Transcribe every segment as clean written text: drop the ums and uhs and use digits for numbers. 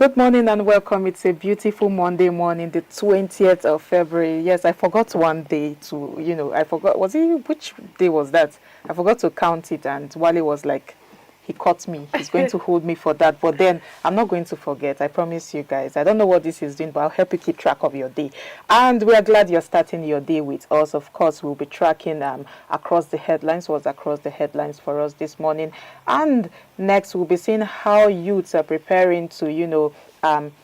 Good morning and welcome. It's a beautiful Monday morning, the 20th of February. Yes, I forgot one day to, I forgot, which day was that? I forgot to count it, and Wale was like, he caught me. He's going to hold me for that. But then I'm not going to forget. I promise you guys. I don't know what this is doing, but I'll help you keep track of your day. And we are glad you're starting your day with us. Of course, we'll be tracking across the headlines, what's across the headlines for us this morning. And next, we'll be seeing how youths are preparing to,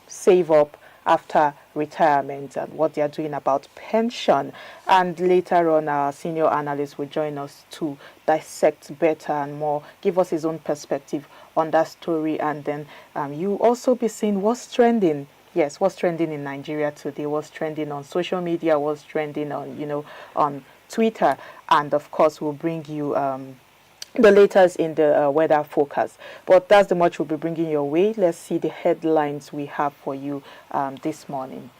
save up after retirement and what they are doing about pension. And later on, our senior analyst will join us to dissect better and more, give us his own perspective on that story. And then you also be seeing what's trending. Yes, what's trending in Nigeria today, what's trending on social media, what's trending on, on Twitter. And of course, we'll bring you the latest in the weather forecast. But that's the much we'll be bringing your way. Let's see the headlines we have for you this morning.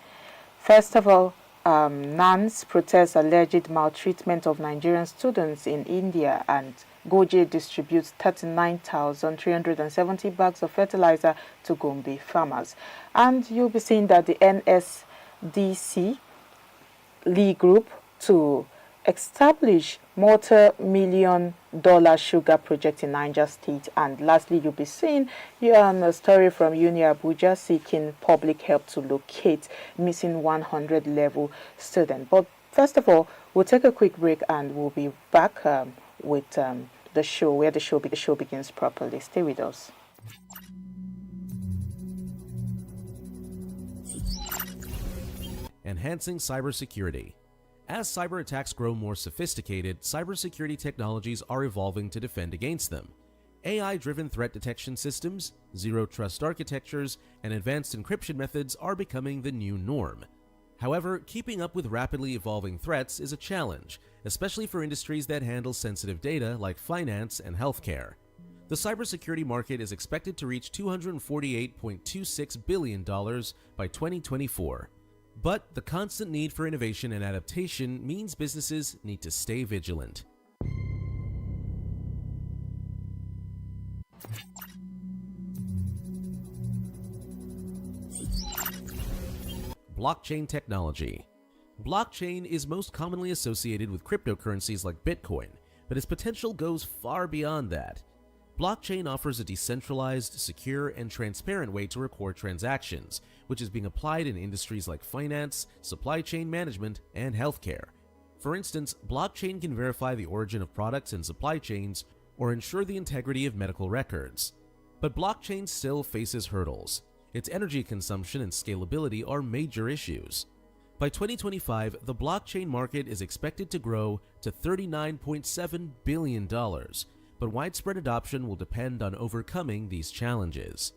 First of all, NANS protests alleged maltreatment of Nigerian students in India, and Goje distributes 39,370 bags of fertilizer to Gombe farmers. And you'll be seeing that the NSDC Lee Group to establish multi-million-dollar sugar project in Niger State. And lastly, you'll be seeing a story from UniAbuja seeking public help to locate missing 100 level student. But first of all, we'll take a quick break and we'll be back with the show, where the show begins properly. Stay with us. Enhancing cybersecurity. As cyber attacks grow more sophisticated, cybersecurity technologies are evolving to defend against them. AI-driven threat detection systems, zero-trust architectures, and advanced encryption methods are becoming the new norm. However, keeping up with rapidly evolving threats is a challenge, especially for industries that handle sensitive data like finance and healthcare. The cybersecurity market is expected to reach $248.26 billion by 2024. But the constant need for innovation and adaptation means businesses need to stay vigilant. Blockchain technology. Blockchain is most commonly associated with cryptocurrencies like Bitcoin, but its potential goes far beyond that. Blockchain offers a decentralized, secure, and transparent way to record transactions, which is being applied in industries like finance, supply chain management, and healthcare. For instance, blockchain can verify the origin of products and supply chains or ensure the integrity of medical records. But blockchain still faces hurdles. Its energy consumption and scalability are major issues. By 2025, the blockchain market is expected to grow to $39.7 billion. But widespread adoption will depend on overcoming these challenges.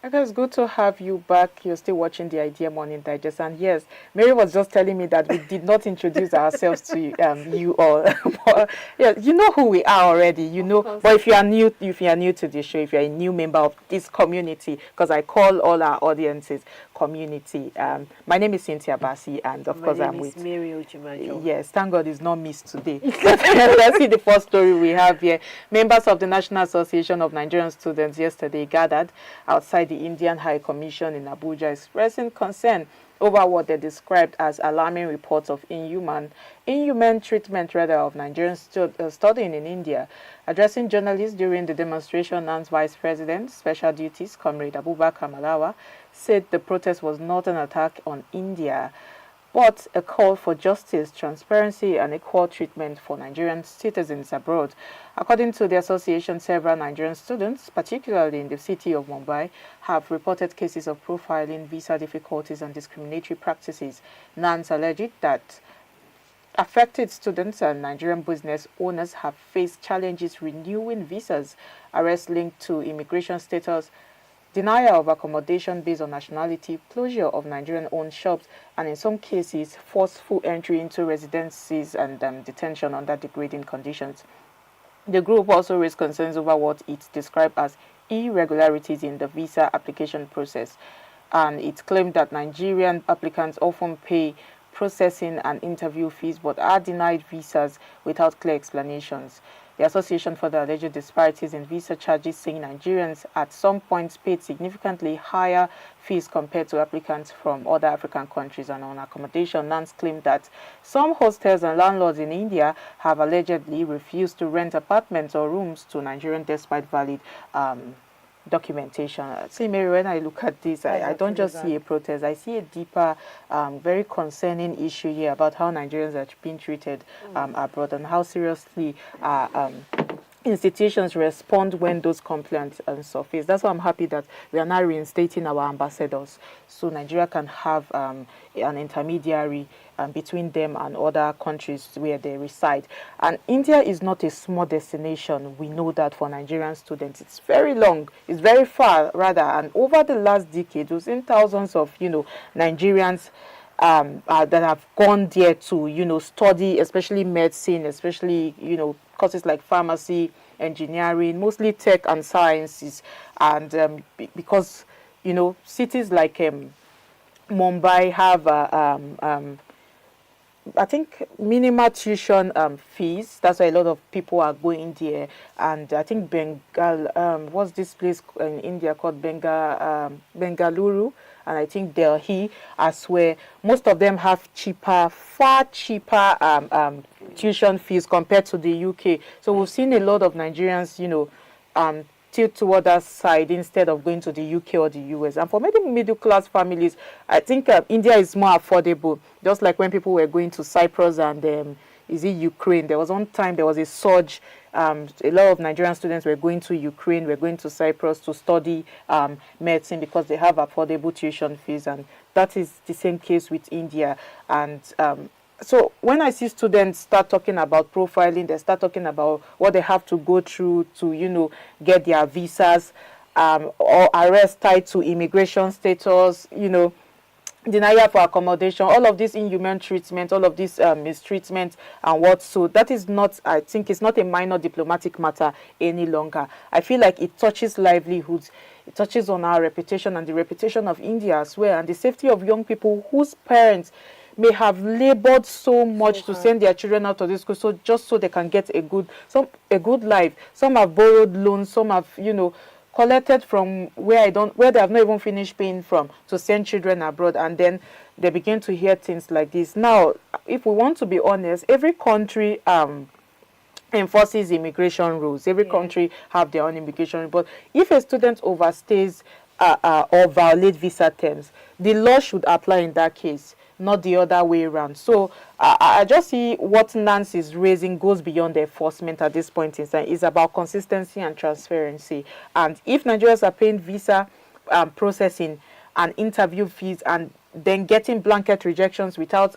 Okay, it's good to have you back. You're still watching the Idea Morning Digest, and yes, Mary was just telling me that we did not introduce ourselves to you all. But, yeah, you know who we are already. But if you are new to the show, if you're a new member of this community, because I call all our audiences community. My name is Cynthia Bassi, and of course I'm with Mary Ojimajo. Yes, thank God it's not missed today. Let's see the first story we have here. Members of the National Association of Nigerian Students yesterday gathered outside the Indian High Commission in Abuja, expressing concern over what they described as alarming reports of inhuman treatment of Nigerian studying in India. Addressing journalists during the demonstration, NANS Vice President, Special Duties, Comrade Abubakar Malawa, said the protest was not an attack on India, but a call for justice, transparency, and equal treatment for Nigerian citizens abroad. According to the association, several Nigerian students, particularly in the city of Mumbai, have reported cases of profiling, visa difficulties, and discriminatory practices. NANS alleged that affected students and Nigerian business owners have faced challenges renewing visas, arrests linked to immigration status, denial of accommodation based on nationality, closure of Nigerian-owned shops, and in some cases, forceful entry into residencies and detention under degrading conditions. The group also raised concerns over what it described as irregularities in the visa application process, and it claimed that Nigerian applicants often pay processing and interview fees but are denied visas without clear explanations. The Association for the Alleged Disparities in Visa Charges, saying Nigerians at some points paid significantly higher fees compared to applicants from other African countries. And on accommodation, NANS claimed that some hostels and landlords in India have allegedly refused to rent apartments or rooms to Nigerians despite valid documentation. See, Mary, when I look at this, I don't just see a protest. I see a deeper, very concerning issue here about how Nigerians are being treated abroad and how seriously institutions respond when those complaints surface. That's why I'm happy that we are now reinstating our ambassadors, so Nigeria can have an intermediary between them and other countries where they reside. And India is not a small destination. We know that for Nigerian students. It's very long. It's very far, rather. And over the last decade, we've seen thousands of, Nigerians that have gone there to, study, especially medicine, especially, courses like pharmacy, engineering, mostly tech and sciences. And because, cities like Mumbai have, I think, minimal tuition fees. That's why a lot of people are going there. And I think what's this place in India called Bengaluru? And I think Delhi, as where most of them have far cheaper tuition fees compared to the UK. So we've seen a lot of Nigerians, tilt toward that side instead of going to the UK or the US. And for many middle-class families, I think India is more affordable. Just like when people were going to Cyprus and Ukraine. There was one time there was a surge. A lot of Nigerian students were going to Ukraine, were going to Cyprus to study medicine because they have affordable tuition fees. And that is the same case with India. And so when I see students start talking about profiling, they start talking about what they have to go through to, get their visas or arrest tied to immigration status, denial for accommodation, all of this inhuman treatment, all of this mistreatment and what. So that is not, I think it's not a minor diplomatic matter any longer. I feel like it touches livelihoods. It touches on our reputation and the reputation of India as well, and the safety of young people whose parents may have labored so much to send their children out of this school, so just so they can get a good life. Some have borrowed loans, some have, collected from where they have not even finished paying from to send children abroad, and then they begin to hear things like this. Now, if we want to be honest, every country enforces immigration rules. Every country have their own immigration rules. But if a student overstays or violates visa terms, the law should apply in that case, not the other way around. So I just see what NANS is raising goes beyond the enforcement at this point in time. It's about consistency and transparency. And if Nigerians are paying visa processing and interview fees and then getting blanket rejections without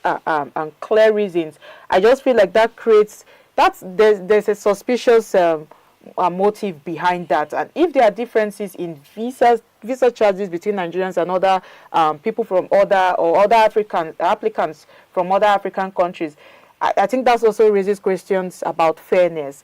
clear reasons, I just feel like that creates, there's a suspicious motive behind that. And if there are differences in visa charges between Nigerians and other people from other applicants from other African countries, I think that also raises questions about fairness.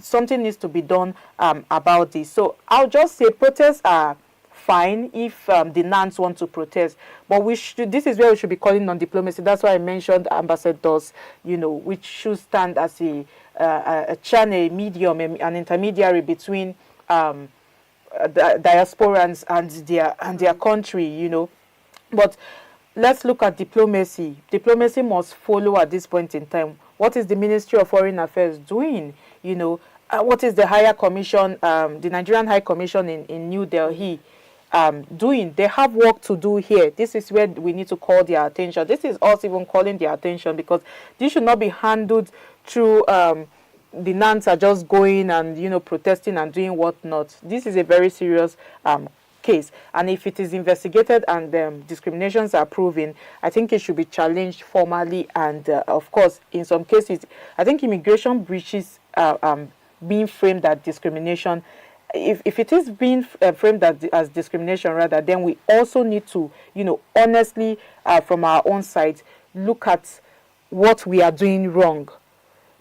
Something needs to be done about this. So I'll just say protests are fine if the NANS want to protest, but this is where we should be calling on diplomacy. That's why I mentioned ambassadors, which should stand as a channel, medium, an intermediary between the diasporans and their country, But let's look at diplomacy. Diplomacy must follow at this point in time. What is the Ministry of Foreign Affairs doing? What is the Higher Commission, the Nigerian High Commission in New Delhi doing? They have work to do here. This is where we need to call their attention. This is us even calling their attention, because this should not be handled through the NANS are just going and protesting and doing whatnot. This is a very serious case, and if it is investigated and discriminations are proven, I think it should be challenged formally. And of course, in some cases, I think immigration breaches being framed as discrimination. If it is being framed as discrimination, rather, then we also need to, honestly, from our own side, look at what we are doing wrong.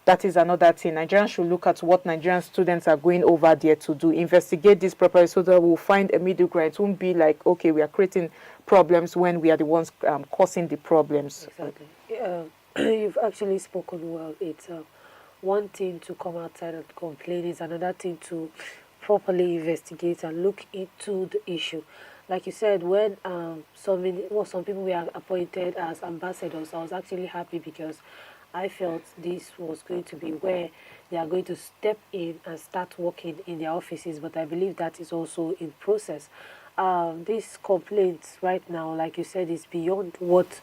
That is another thing. Nigerians should look at what Nigerian students are going over there to do. Investigate this properly so that we'll find a middle ground. It won't be like, okay, we are creating problems when we are the ones causing the problems. Exactly. You've actually spoken well. It's one thing to come outside and complain, is another thing to properly investigate and look into the issue. Like you said, when some people were appointed as ambassadors, I was actually happy because I felt this was going to be where they are going to step in and start working in their offices, but I believe that is also in process. These complaints right now, like you said, is beyond what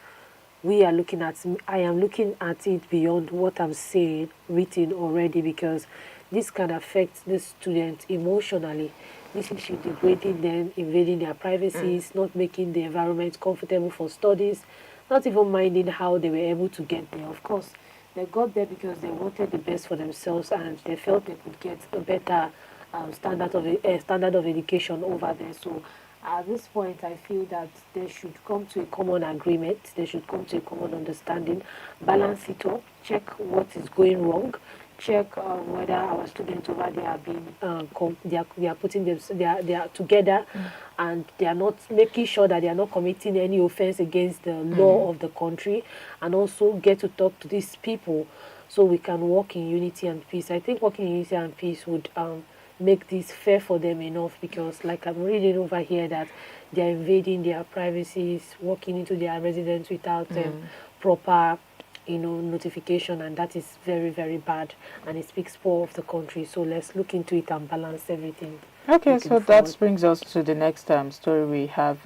we are looking at. I am looking at it beyond what I'm saying, written already, because this can affect the students emotionally. This issue degrading them, invading their privacies, not making the environment comfortable for studies, not even minding how they were able to get there. Of course, they got there because they wanted the best for themselves and they felt they could get a better standard of education over there. So at this point, I feel that they should come to a common agreement. They should come to a common understanding, balance it up, check what is going wrong, check whether our students over there are being they are putting them, they are together, and they are not making sure that they are not committing any offense against the law of the country, and also get to talk to these people so we can work in unity and peace. I think working in unity and peace would make this fair for them enough, because like I'm reading over here that they are invading their privacies, walking into their residence without proper notification, and that is very, very bad, and it speaks poor of the country. So let's look into it and balance everything. Okay, so that brings us to the next story we have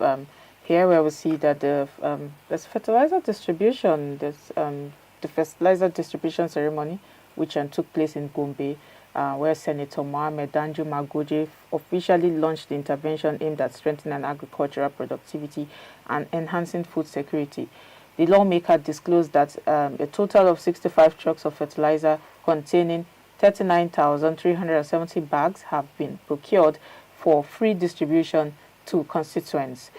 here, where we see that there's fertilizer distribution, the fertilizer distribution ceremony, which took place in Gombe, where Senator Mohammed Danjuma Goje officially launched the intervention aimed at strengthening agricultural productivity and enhancing food security. The lawmaker disclosed that a total of 65 trucks of fertilizer containing 39,370 bags have been procured for free distribution to constituents.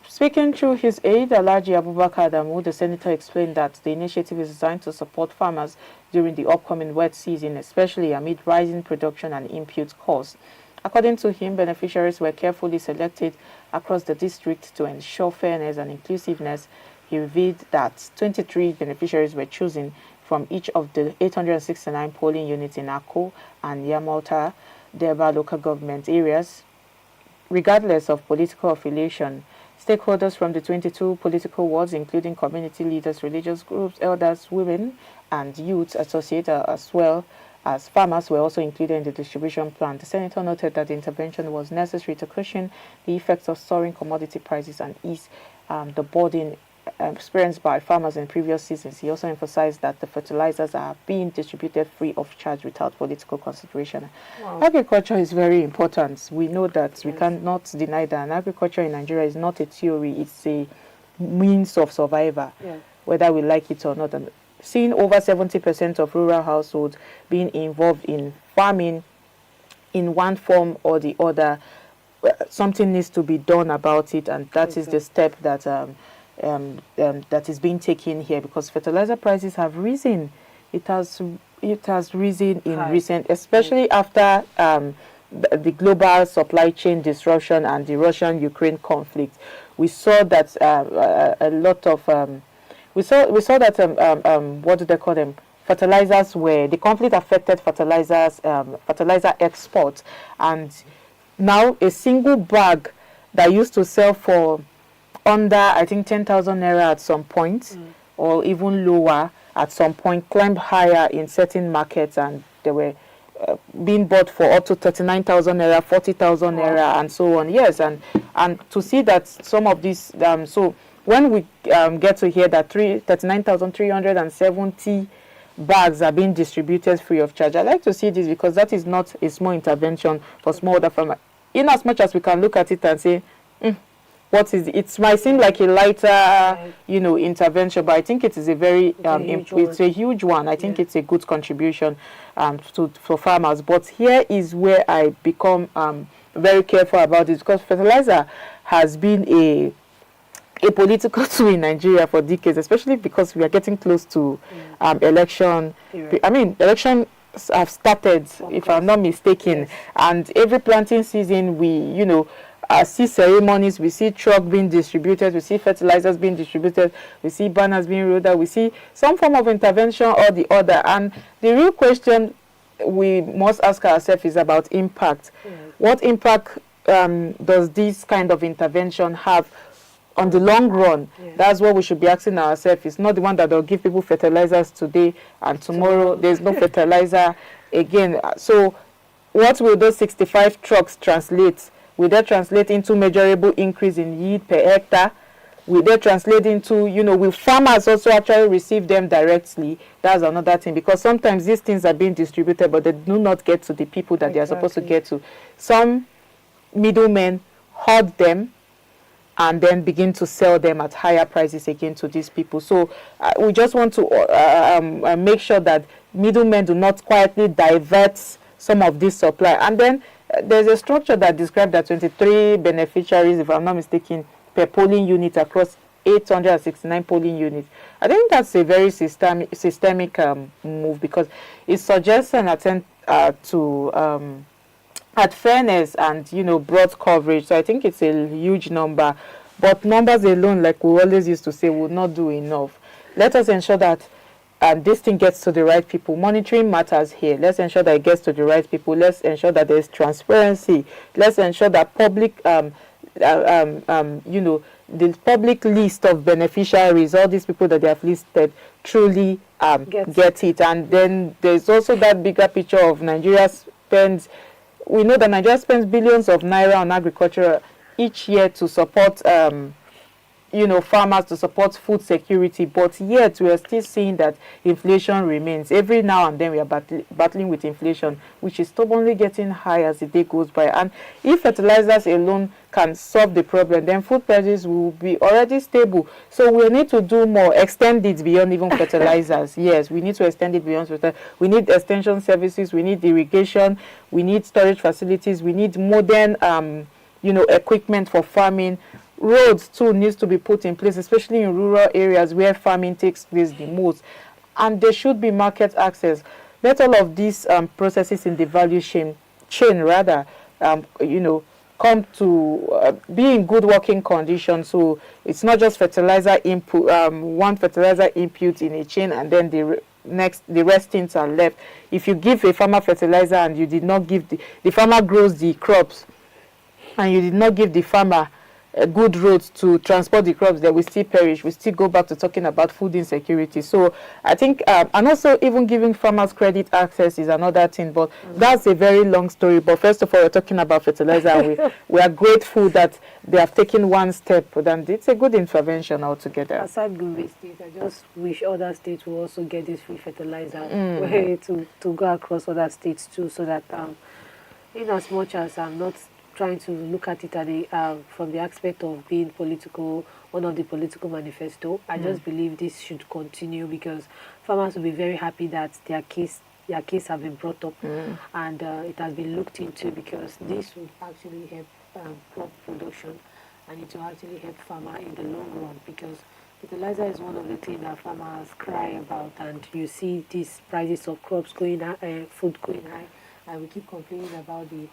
Speaking through his aide, Alhaji Abubakar Adamu, the senator explained that the initiative is designed to support farmers during the upcoming wet season, especially amid rising production and input costs. According to him, beneficiaries were carefully selected across the district to ensure fairness and inclusiveness. He revealed that 23 beneficiaries were chosen from each of the 869 polling units in Akko and Yamalta, Deba local government areas, regardless of political affiliation. Stakeholders from the 22 political wards, including community leaders, religious groups, elders, women, and youth associates, as well as farmers, were also included in the distribution plan. The senator noted that the intervention was necessary to cushion the effects of soaring commodity prices and ease the burden experienced by farmers in previous seasons. He also emphasized that the fertilizers are being distributed free of charge without political consideration. Wow. Agriculture is very important. We know that. Yes. We cannot deny that. And agriculture in Nigeria is not a theory, it's a means of survival, whether we like it or not. And seeing over 70% of rural households being involved in farming in one form or the other, something needs to be done about it, and that is the step that that is being taken here, because fertilizer prices have risen. It has risen in recent, especially after the global supply chain disruption and the Russian-Ukraine conflict. We saw that a lot of we saw that what do they call them? Fertilizers were, the conflict affected fertilizer exports, and now a single bag that used to sell for under, I think, 10,000 naira at some point, or even lower at some point, climbed higher in certain markets, and they were being bought for up to 39,000 naira, 40,000 naira, and so on. Yes, and to see that some of these, so when we get to hear that 39,370 bags are being distributed free of charge, I like to see this, because that is not a small intervention for smallholder farmers. In as much as we can look at it and say, what is it? It might seem like a lighter, intervention, but I think it is a very, it's a huge one. I think it's a good contribution for farmers. But here is where I become very careful about this, because fertilizer has been a political tool in Nigeria for decades, especially because we are getting close to election. I mean, elections have started, if I'm not mistaken, and every planting season we, see ceremonies, we see truck being distributed, we see fertilizers being distributed, we see banners being rolled out, we see some form of intervention or the other. And the real question we must ask ourselves is about impact. What impact does this kind of intervention have on the long run? That's what we should be asking ourselves. It's not the one that will give people fertilizers today and tomorrow there's no fertilizer again. So what will those 65 trucks translate? Will they translate into measurable increase in yield per hectare? Will they translate into, will farmers also actually receive them directly? That's another thing, because sometimes these things are being distributed, but they do not get to the people that they are supposed to get to. Some middlemen hoard them and then begin to sell them at higher prices again to these people. So we just want to make sure that middlemen do not quietly divert some of this supply. And then there's a structure that describes that 23 beneficiaries, if I'm not mistaken, per polling unit across 869 polling units. I think that's a very systemic move, because it suggests an attempt to at fairness and broad coverage. So I think it's a huge number, but numbers alone, like we always used to say, would not do enough. Let us ensure that this thing gets to the right people. Monitoring matters here. Let's ensure that it gets to the right people. Let's ensure that there's transparency. Let's ensure that public the public list of beneficiaries, all these people that they have listed, truly get it. And then there's also that bigger picture of Nigeria spends. We know that Nigeria spends billions of naira on agriculture each year to support farmers, to support food security, but yet we are still seeing that inflation remains. Every now and then we are battling with inflation, which is stubbornly getting high as the day goes by. And if fertilizers alone can solve the problem, then food prices will be already stable. So we need to do more, extend it beyond even fertilizers. Yes, we need to extend it beyond fertilizers. We need extension services, we need irrigation, we need storage facilities, we need modern equipment for farming. Roads too needs to be put in place, especially in rural areas where farming takes place the most. And there should be market access. Let all of these processes in the value chain come to be in good working condition. So it's not just fertilizer input, one fertilizer input in a chain, and then the rest things are left. If you give a farmer fertilizer and you did not give the farmer grows the crops, and you did not give the farmer good roads to transport the crops, that will still perish. We still go back to talking about food insecurity. So I think, and also even giving farmers credit access is another thing, but that's a very long story. But first of all, we're talking about fertilizer, and we are grateful that they have taken one step, and it's a good intervention altogether. Aside Gombe State, I just wish other states will also get this free fertilizer to go across other states too, so that in as much as I'm not trying to look at it from the aspect of being political, one of the political manifesto, I just believe this should continue, because farmers will be very happy that their case have been brought up and it has been looked into, because this would actually help crop production, and it will actually help farmer in the long run, because fertilizer is one of the things that farmers cry about, and you see these prices of crops going high, food going high, and we keep complaining about the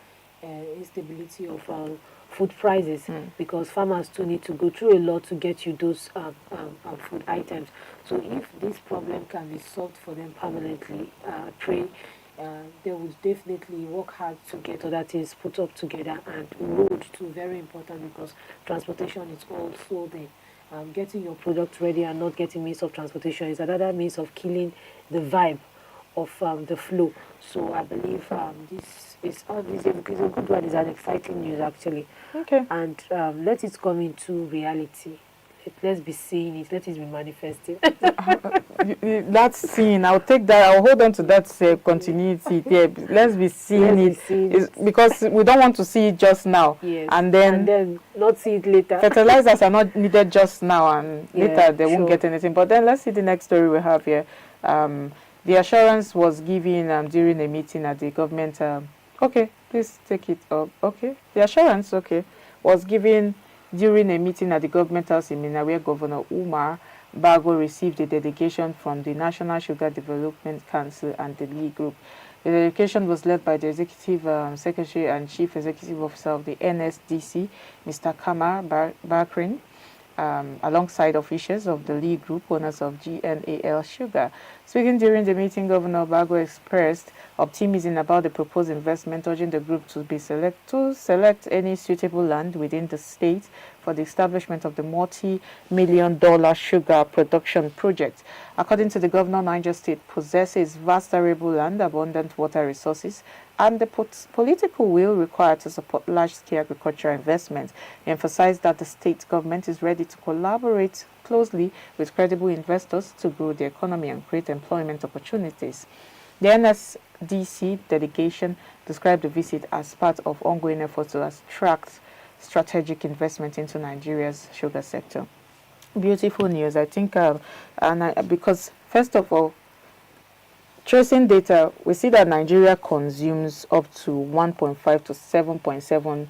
instability of food prices, because farmers too need to go through a lot to get you those food items. So if this problem can be solved for them permanently, pray they would definitely work hard to get other things put up together. And road too, very important, because transportation is also there. Getting your product ready and not getting means of transportation is another means of killing the vibe of the flow. So I believe this is a good one. It's an exciting news, actually. Okay. And let it come into reality. Let's be seeing it. Let it be manifesting. That's seeing. I'll take that. I'll hold on to that continuity. Yeah, let's be seeing it. Because we don't want to see it just now. Yes. And then not see it later. Fertilizers are not needed just now, and later they won't get anything. But then let's see the next story we have here. The assurance was given during a meeting at the government. Okay, please take it up. Okay, the assurance, was given during a meeting at the government house in Minna, where Governor Umar Bago received a delegation from the National Sugar Development Council and the League Group. The delegation was led by the Executive Secretary and Chief Executive Officer of the NSDC, Mr. Kamar Bakrin, alongside officials of the League Group, owners of GNAL Sugar. Speaking during the meeting, Governor Bago expressed optimism about the proposed investment, urging the group to select any suitable land within the state for the establishment of the multi-million-dollar sugar production project. According to the governor, Niger State possesses vast arable land, abundant water resources, and the political will required to support large-scale agricultural investment. He emphasized that the state government is ready to collaborate closely with credible investors to grow the economy and create employment opportunities. The NSDC delegation described the visit as part of ongoing efforts to attract strategic investment into Nigeria's sugar sector. Beautiful news, I think, because first of all, tracing data, we see that Nigeria consumes up to 1.5 to 7.7.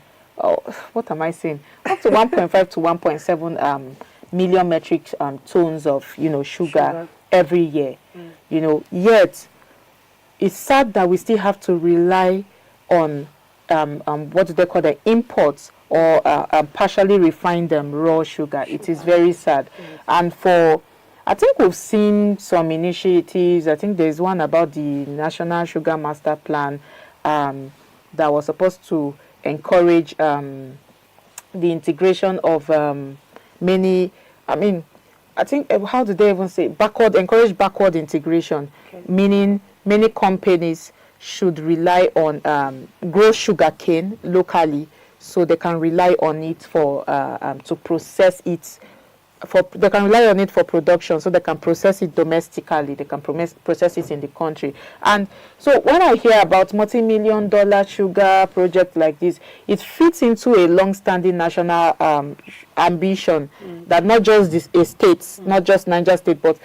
What am I saying? Up to 1.5 to 1.7 million metric tons of sugar every year. Yet it's sad that we still have to rely on what do they call the imports or partially refined raw sugar. It is very sad. And I think we've seen some initiatives. I think there's one about the National Sugar Master Plan that was supposed to encourage the integration of many, I think, how do they even say, encourage backward integration, meaning many companies should rely on grow sugar cane locally, so they can rely on it for to process it. They can rely on it for production, so they can process it domestically. They can process it in the country. And so when I hear about multi-million-dollar sugar project like this, it fits into a long-standing national ambition that not just the states, not just Niger State, but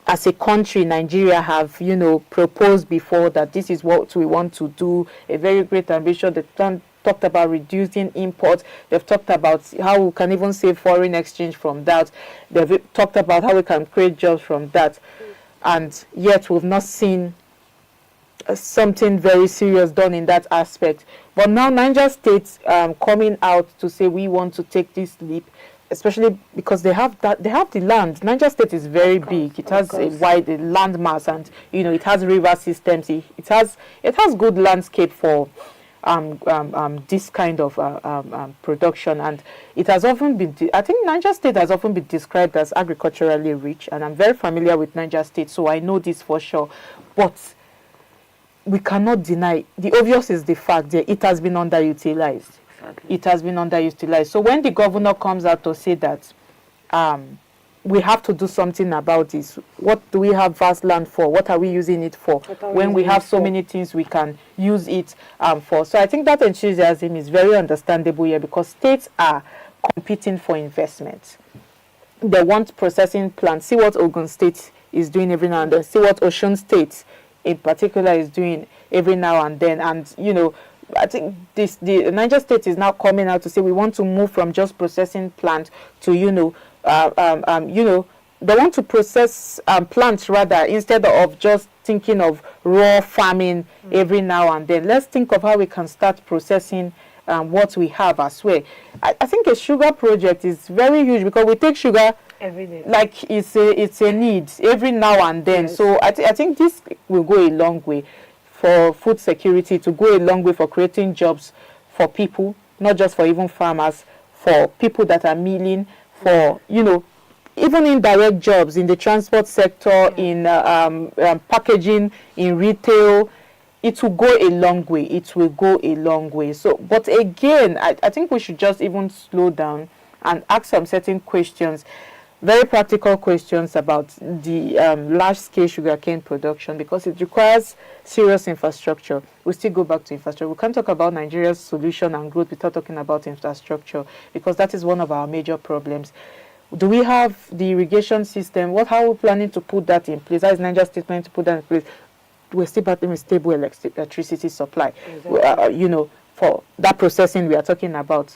as a country, Nigeria have, proposed before that this is what we want to do. A very great ambition. They've talked about reducing imports. They've talked about how we can even save foreign exchange from that. They've talked about how we can create jobs from that. And yet we've not seen something very serious done in that aspect. But now Niger State coming out to say we want to take this leap, especially because they have the land. Niger State is very big. It has a wide land mass, and it has river systems. It has good landscape for this kind of production, and it has often been. I think Niger State has often been described as agriculturally rich, and I'm very familiar with Niger State, so I know this for sure. But we cannot deny the obvious is the fact that it has been underutilized. It has been underutilized. So when the governor comes out to say that we have to do something about this, what do we have vast land for? What are we using it for? When we have so many things we can use it for. So I think that enthusiasm is very understandable here, because states are competing for investment. They want processing plants. See what Ogun State is doing every now and then. See what Osun State in particular is doing every now and then. And I think the Niger State is now coming out to say we want to move from just processing plant to they want to process plants rather, instead of just thinking of raw farming every now and then. Let's think of how we can start processing what we have as well. I think a sugar project is very huge, because we take sugar every day, like it's a need every now and then. Yes. So I think this will go a long way for food security, to go a long way for creating jobs for people, not just for even farmers, for people that are milling, for, even indirect jobs in the transport sector, in packaging, in retail. It will go a long way. It will go a long way. So, but again, I think we should just even slow down and ask some certain questions, very practical questions about the large-scale sugarcane production, because it requires serious infrastructure. We still go back to infrastructure. We can't talk about Nigeria's solution and growth without talking about infrastructure, because that is one of our major problems. Do we have the irrigation system? How are we planning to put that in place? How is Niger State planning to put that in place? We're still battling with stable electricity supply. Exactly. For that processing we are talking about.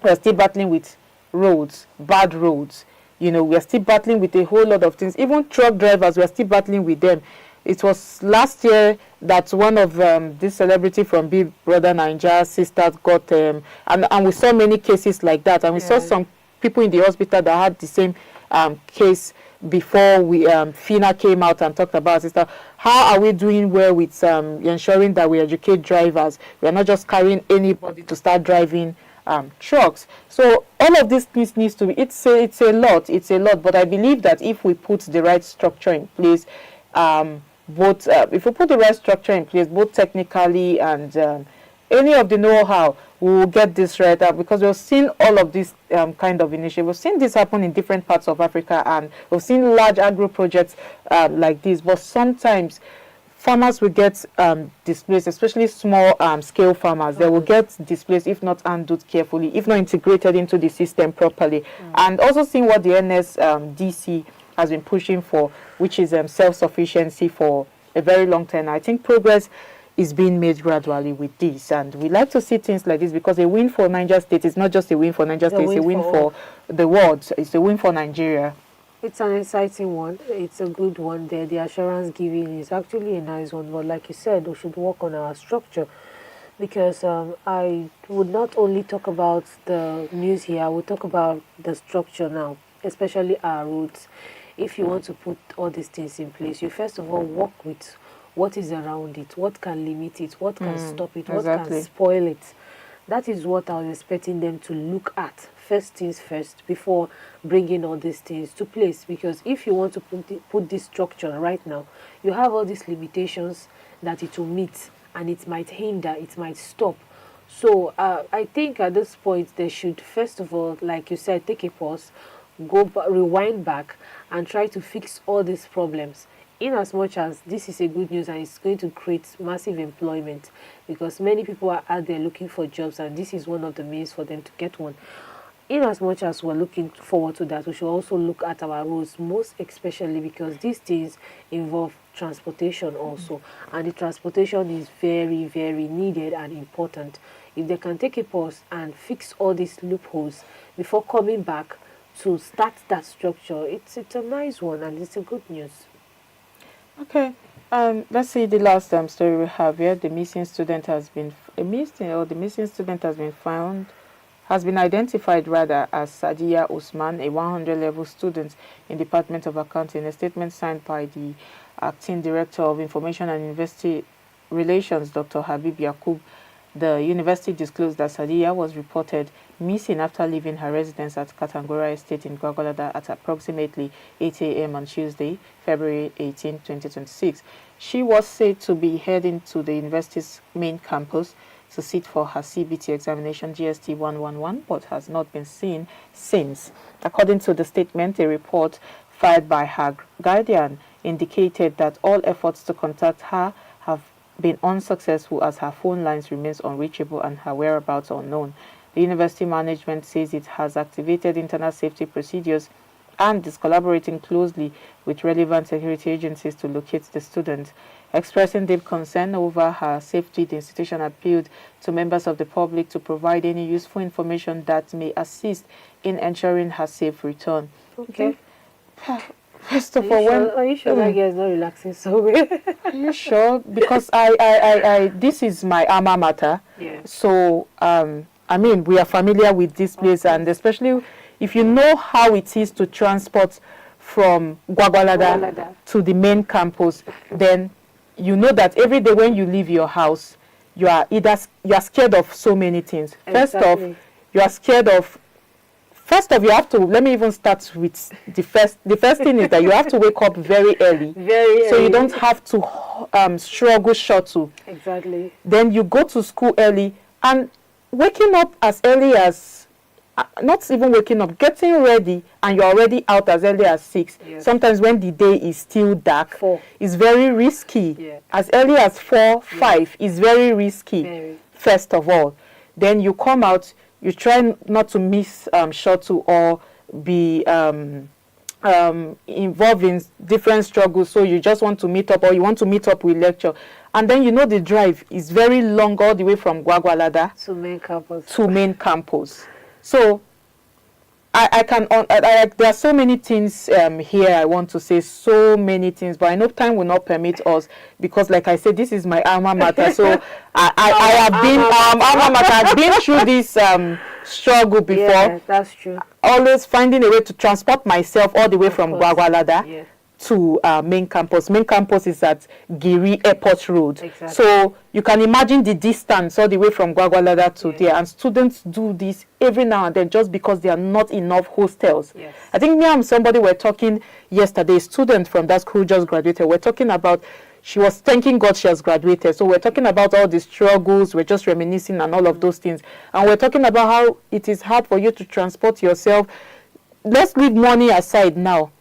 We're still battling with roads, bad roads. We're still battling with a whole lot of things. Even truck drivers, we're still battling with them. it was last year that one of this celebrity from Big Brother Niger sisters got, and we saw many cases like that, and we saw some people in the hospital that had the same case before FINA came out and talked about sister. How are we doing well with ensuring that we educate drivers? We are not just carrying anybody to start driving trucks. So all of this needs to be, it's a lot, but I believe that if we put the right structure in place, if we put the right structure in place, both technically and any of the know-how, we will get this right up, because we've seen all of this kind of initiative. We've seen this happen in different parts of Africa, and we've seen large agro projects like this, but sometimes farmers will get displaced, especially small scale farmers. They will get displaced if not handled carefully, if not integrated into the system properly. And also seeing what the NSDC has been pushing for, which is self-sufficiency for a very long time. I think progress is being made gradually with this, and we like to see things like this, because a win for Niger State is not just a win for Niger State, it's a win for the world. It's a win for Nigeria. It's an exciting one. It's a good one there. The assurance giving is actually a nice one. But like you said, we should work on our structure, because I would not only talk about the news here, I would talk about the structure now, especially our roads. If you want to put all these things in place, you first of all work with what is around it, what can limit it, what can stop it, what can spoil it. That is what I was expecting them to look at. First things first, before bringing all these things to place. Because if you want to put this structure right now, you have all these limitations that it will meet, and it might hinder, it might stop. So I think at this point, they should first of all, like you said, take a pause, rewind back, and try to fix all these problems. In as much as this is a good news and it's going to create massive employment, because many people are out there looking for jobs, and this is one of the means for them to get one. In as much as we're looking forward to that, we should also look at our roads, most especially because these things involve transportation also, and the transportation is very, very needed and important. If they can take a pause and fix all these loopholes before coming back to start that structure, it's a nice one, and it's a good news. Okay, let's see the last story we have here. The missing student has been found, has been identified rather, as Sadiya Usman, a 100-level student in the Department of Accounting. A statement signed by the Acting Director of Information and University Relations, Dr. Habib Yakub. The university disclosed that Sadiya was reported missing after leaving her residence at Katangora Estate in Gwagwalada at approximately 8 a.m. on Tuesday, February 18, 2026. She was said to be heading to the university's main campus to sit for her CBT examination GST 111, but has not been seen since. According to the statement, a report filed by her guardian indicated that all efforts to contact her have been unsuccessful, as her phone lines remains unreachable and her whereabouts unknown. The university management says it has activated internal safety procedures and is collaborating closely with relevant security agencies to locate the student. Expressing deep concern over her safety, the institution appealed to members of the public to provide any useful information that may assist in ensuring her safe return. Okay. First of all, are you sure that girl is not relaxing so well? Are you sure? Because I this is my alma mater. Yeah. So I mean, we are familiar with this place, and especially if you know how it is to transport from Gwagwalada to the main campus, then you know that every day when you leave your house, you are scared of so many things. Exactly. First off, you are scared of. First off, you have to, let me even start with the first thing is that you have to wake up very early. So you don't have to struggle shuttle. Exactly. Then you go to school early, and waking up as early as, not even waking up, getting ready, and you're already out as early as 6. Yes. Sometimes when the day is still dark, 4. It's very risky. Yeah. As early as 4, 5 is very risky. Very. First of all. Then you come out, you try not to miss shuttle or be involved in different struggles, so you just want to meet up, or you want to meet up with lecture. And then you know the drive is very long, all the way from Gwagwalada to main campus. to main campus. So I can, there are so many things here I want to say, so many things, but I know time will not permit us because, like I said, this is my alma mater. So I have been, alma mater, I've been through this struggle before. Yeah, that's true. Always finding a way to transport myself all the way from Gwagwalada. Yeah. To main campus. Main campus is at Giri Airport Road. Exactly. So you can imagine the distance all the way from Gwagwalada to there. And students do this every now and then just because there are not enough hostels. Yes. I think me and somebody were talking yesterday, a student from that school just graduated. We're talking about, she was thanking God she has graduated. So we're talking about all the struggles, we're just reminiscing and all of those things. And we're talking about how it is hard for you to transport yourself. Let's leave money aside now.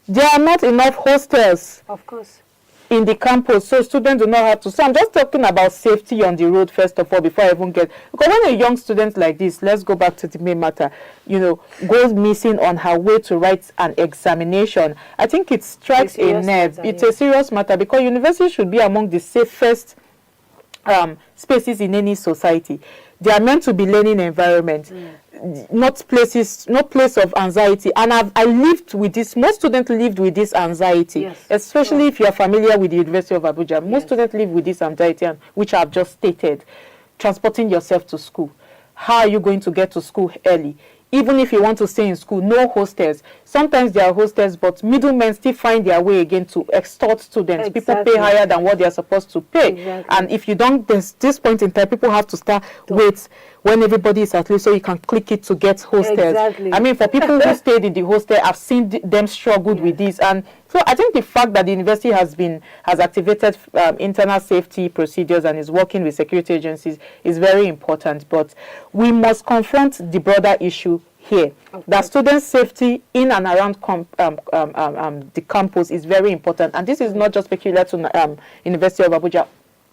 There are not enough hostels, of course, in the campus, so students do not have to. So I'm just talking about safety on the road first of all before I even get, because when a young student like this, let's go back to the main matter, you know, goes missing on her way to write an examination, I think it strikes a nerve. It's a serious matter because university should be among the safest spaces in any society. They are meant to be learning environment. Not place of anxiety. And I lived with this. Most students lived with this anxiety, yes, especially if you are familiar with the University of Abuja. Most students live with this anxiety, which I've just stated. Transporting yourself to school. How are you going to get to school early? Even if you want to stay in school, no hostels. Sometimes there are hostels, but middlemen still find their way again to extort students. Exactly. People pay higher than what they are supposed to pay. Exactly. And if you don't, there's this point in time, people have to start wait when everybody is at least so you can click it to get hostels. Exactly. I mean, for people who stayed in the hostel, I've seen them struggled with this. And so I think the fact that the university has activated internal safety procedures and is working with security agencies is very important. But we must confront the broader issue here. That student safety in and around the campus is very important. And this is not just peculiar to University of Abuja.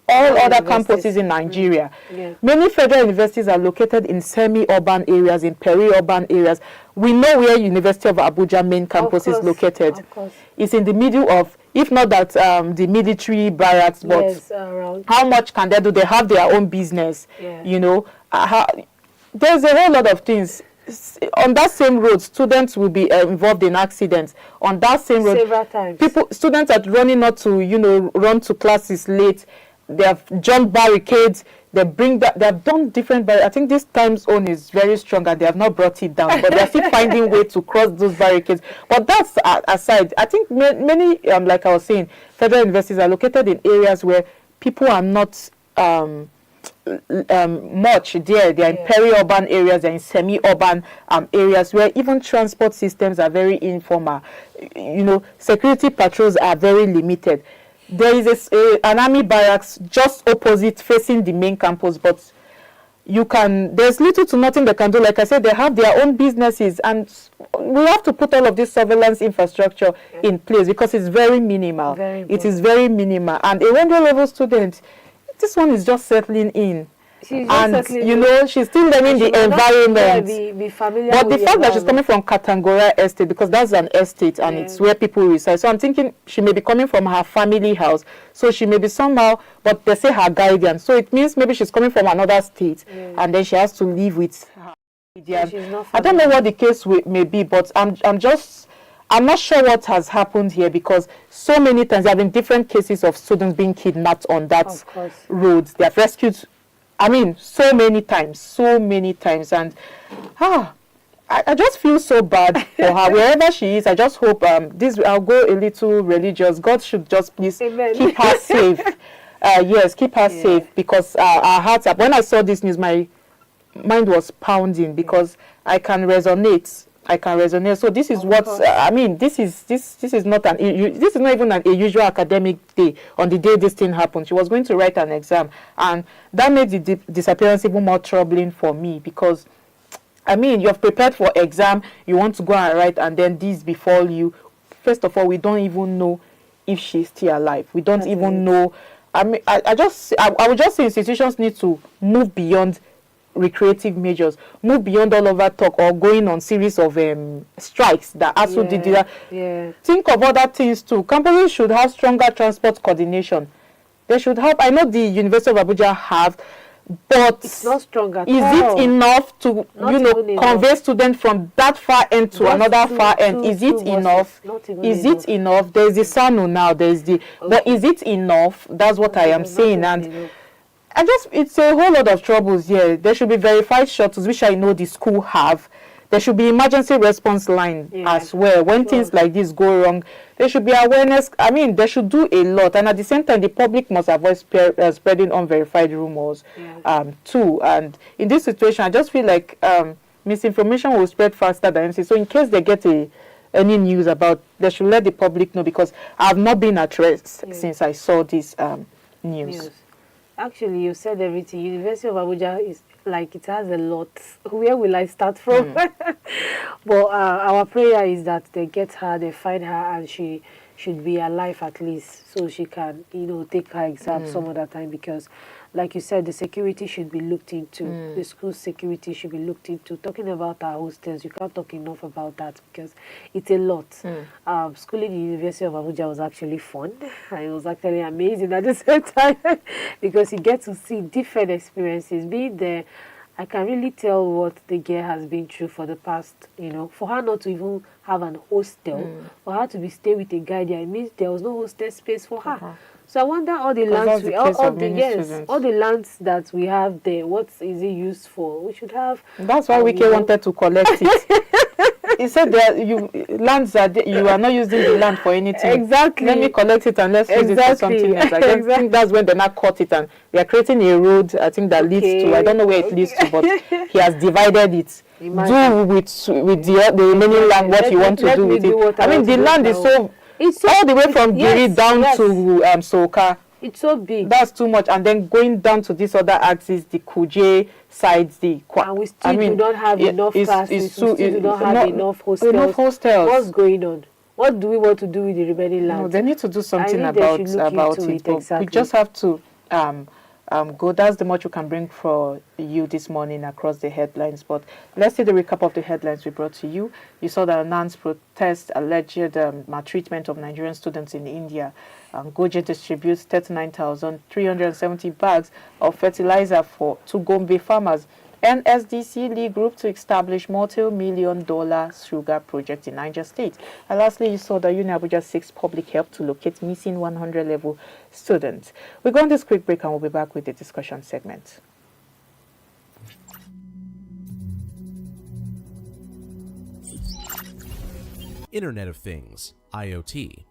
All other campuses in Nigeria. Yeah. Many federal universities are located in semi-urban areas, in peri-urban areas. We know where University of Abuja main campus is located. Of course. It's in the middle of, if not that, the military barracks, but yes, around. how much can they do? They have their own business, Yeah. you know. There's a whole lot of things. On that same road, students will be involved in accidents. On that same road, several times. Students are running not to, run to classes late. They have jumped barricades. They have done different barricades. I think this time zone is very strong and they have not brought it down, but they're still finding way to cross those barricades. But that's aside. I think many, like I was saying, federal universities are located in areas where people are not much there. They are in peri-urban areas, they're in semi-urban areas where even transport systems are very informal. Security patrols are very limited. There is an army barracks just opposite facing the main campus, but there's little to nothing they can do. Like I said, they have their own businesses, and we have to put all of this surveillance infrastructure in place because it's very minimal. It is very minimal. And a 100-level student, this one is just settling in. She's still learning the environment. Be familiar but with the fact that she's coming from Katangora Estate, because that's an estate and it's where people reside. So I'm thinking she may be coming from her family house. So she may be somehow, but they say her guardian. So it means maybe she's coming from another state and then she has to live with her guardian. I don't know what the case may be, but I'm not sure what has happened here because so many times there have been different cases of students being kidnapped on that road. They have rescued, so many times. And I just feel so bad for her. Wherever she is, I just hope I'll go a little religious. God should just please keep her safe. Keep her safe because our hearts are. When I saw this news, my mind was pounding because I can resonate. So this is what This is not even a usual academic day. On the day this thing happened, she was going to write an exam, and that made the disappearance even more troubling for me because, you've prepared for exam, you want to go and write, and then this befall you. First of all, we don't even know if she's still alive. We don't even know. I would just say institutions need to move beyond recreative measures, move beyond all over talk or going on series of strikes that also did that. Think of other things too. Companies should have stronger transport coordination. They should have. I know the University of Abuja have But It's not strong at is all. it enough to, Not you know, even enough. convey students from that far end to Not another two- far end? two- Is two it buses. enough? Not even Is enough. it enough? There's the SANU now. There's the. But is it enough? That's what I am It's not saying. even And enough. it's a whole lot of troubles here. There should be verified shuttles, which I know the school have. There should be emergency response line as well. When things like this go wrong, there should be awareness. I mean, they should do a lot. And at the same time, the public must avoid spreading unverified rumors too. And in this situation, I just feel like misinformation will spread faster than anything. So in case they get any news about, they should let the public know, because I have not been at rest since I saw this news. Yes. Actually, you said everything. University of Abuja is like, it has a lot. Where will I start from? But our prayer is that they get her, they find her, and she should be alive at least, so she can, you know, take her exam some other time. Because, like you said, the security should be looked into. The school security should be looked into. Talking about our hostels, you can't talk enough about that, because it's a lot. Schooling in the University of Abuja was actually fun. It was actually amazing at the same time, because you get to see different experiences. Being there, I can really tell what the girl has been through for the past, you know, for her not to even have an hostel, for her to be stay with a guy there, it means there was no hostel space for her. So I wonder all the lands, all the lands that we have there, what is it used for? We should have. That's why Wike wanted to collect it. He said that lands that you are not using the land for anything. Exactly. Let me collect it and let's use it for something else. I don't think that's when they not cut it, and we are creating a road. I think that leads to, I don't know where it leads to, but he has divided it. Do with the remaining land what you want to do with it. I mean, the land is so. It's all the way from Giri down to Soka. It's so big. That's too much. And then going down to this other axis, the Goje sides, and we still do not have enough classes. We still do not have enough hostels. What's going on? What do we want to do with the remaining land? No, they need to do something about it. Exactly. We just have to go. That's the much we can bring for you this morning across the headlines. But let's see the recap of the headlines we brought to you. You saw that NANS protest alleged maltreatment of Nigerian students in India. Goje distributes 39,370 bags of fertilizer to Gombe farmers. NSDC lead group to establish multi-million-dollar sugar project in Niger State. And lastly, you saw that UniAbuja seeks public help to locate missing 100-level students. We go on this quick break and we'll be back with the discussion segment. Internet of Things, IoT.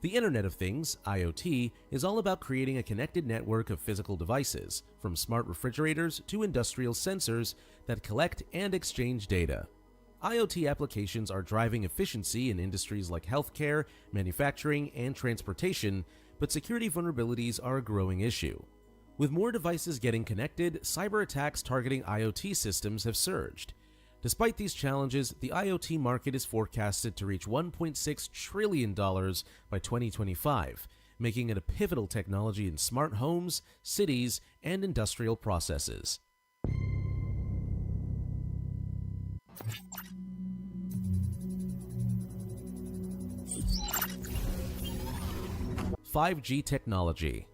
The Internet of Things, IoT, is all about creating a connected network of physical devices, from smart refrigerators to industrial sensors that collect and exchange data. IoT applications are driving efficiency in industries like healthcare, manufacturing, and transportation, but security vulnerabilities are a growing issue. With more devices getting connected, cyber attacks targeting IoT systems have surged. Despite these challenges, the IoT market is forecasted to reach $1.6 trillion by 2025, making it a pivotal technology in smart homes, cities, and industrial processes. (5G) technology.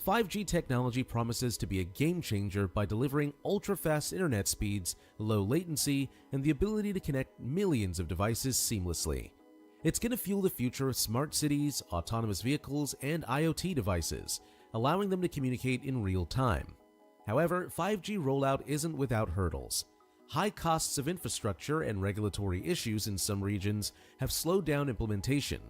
5G technology promises to be a game changer by delivering ultra-fast internet speeds, low latency, and the ability to connect millions of devices seamlessly. It's going to fuel the future of smart cities, autonomous vehicles, and IoT devices, allowing them to communicate in real time. However, 5G rollout isn't without hurdles. High costs of infrastructure and regulatory issues in some regions have slowed down implementation.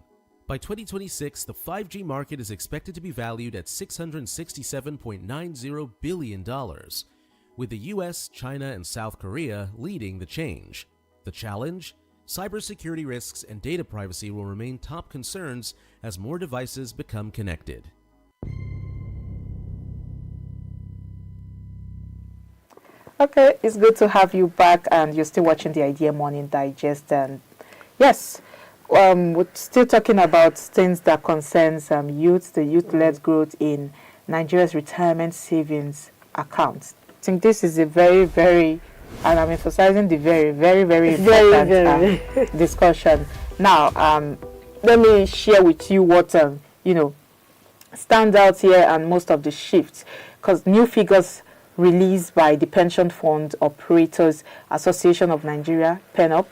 By 2026, the 5G market is expected to be valued at $667.90 billion, with the US, China, and South Korea leading the change. The challenge? Cybersecurity risks and data privacy will remain top concerns as more devices become connected. Okay, it's good to have you back, and you're still watching the Idea Morning Digest. And yes, we're still talking about things that concerns youth, the youth-led growth in Nigeria's retirement savings accounts. I think this is a very, very, and I'm emphasizing the very, very, very important discussion. Now, let me share with you what stands out here and most of the shifts, because new figures released by the Pension Fund Operators Association of Nigeria, PENOP,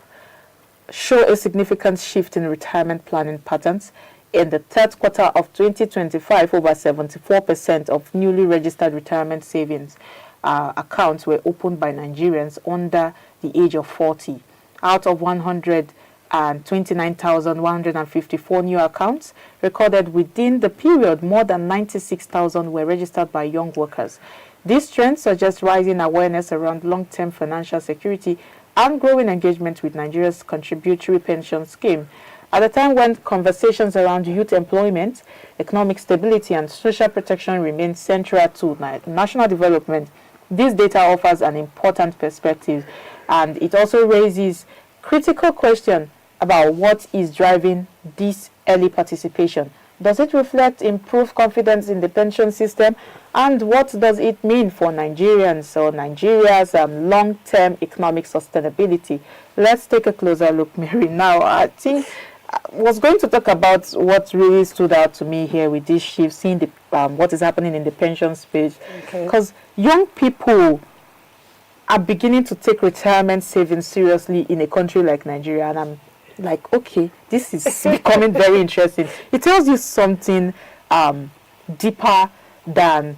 show a significant shift in retirement planning patterns. In the third quarter of 2025, over 74% of newly registered retirement savings accounts were opened by Nigerians under the age of 40. Out of 129,154 new accounts recorded within the period, more than 96,000 were registered by young workers. This trend suggests rising awareness around long-term financial security and growing engagement with Nigeria's contributory pension scheme. At a time when conversations around youth employment, economic stability, and social protection remain central to national development, this data offers an important perspective, and it also raises critical questions about what is driving this early participation. Does it reflect improved confidence in the pension system? And what does it mean for Nigerians or Nigeria's long-term economic sustainability? Let's take a closer look, Mary. Now, I think I was going to talk about what really stood out to me here with this shift, seeing the, what is happening in the pension space. Because young people are beginning to take retirement savings seriously in a country like Nigeria, and I'm like, okay, this is becoming very interesting. It tells you something deeper than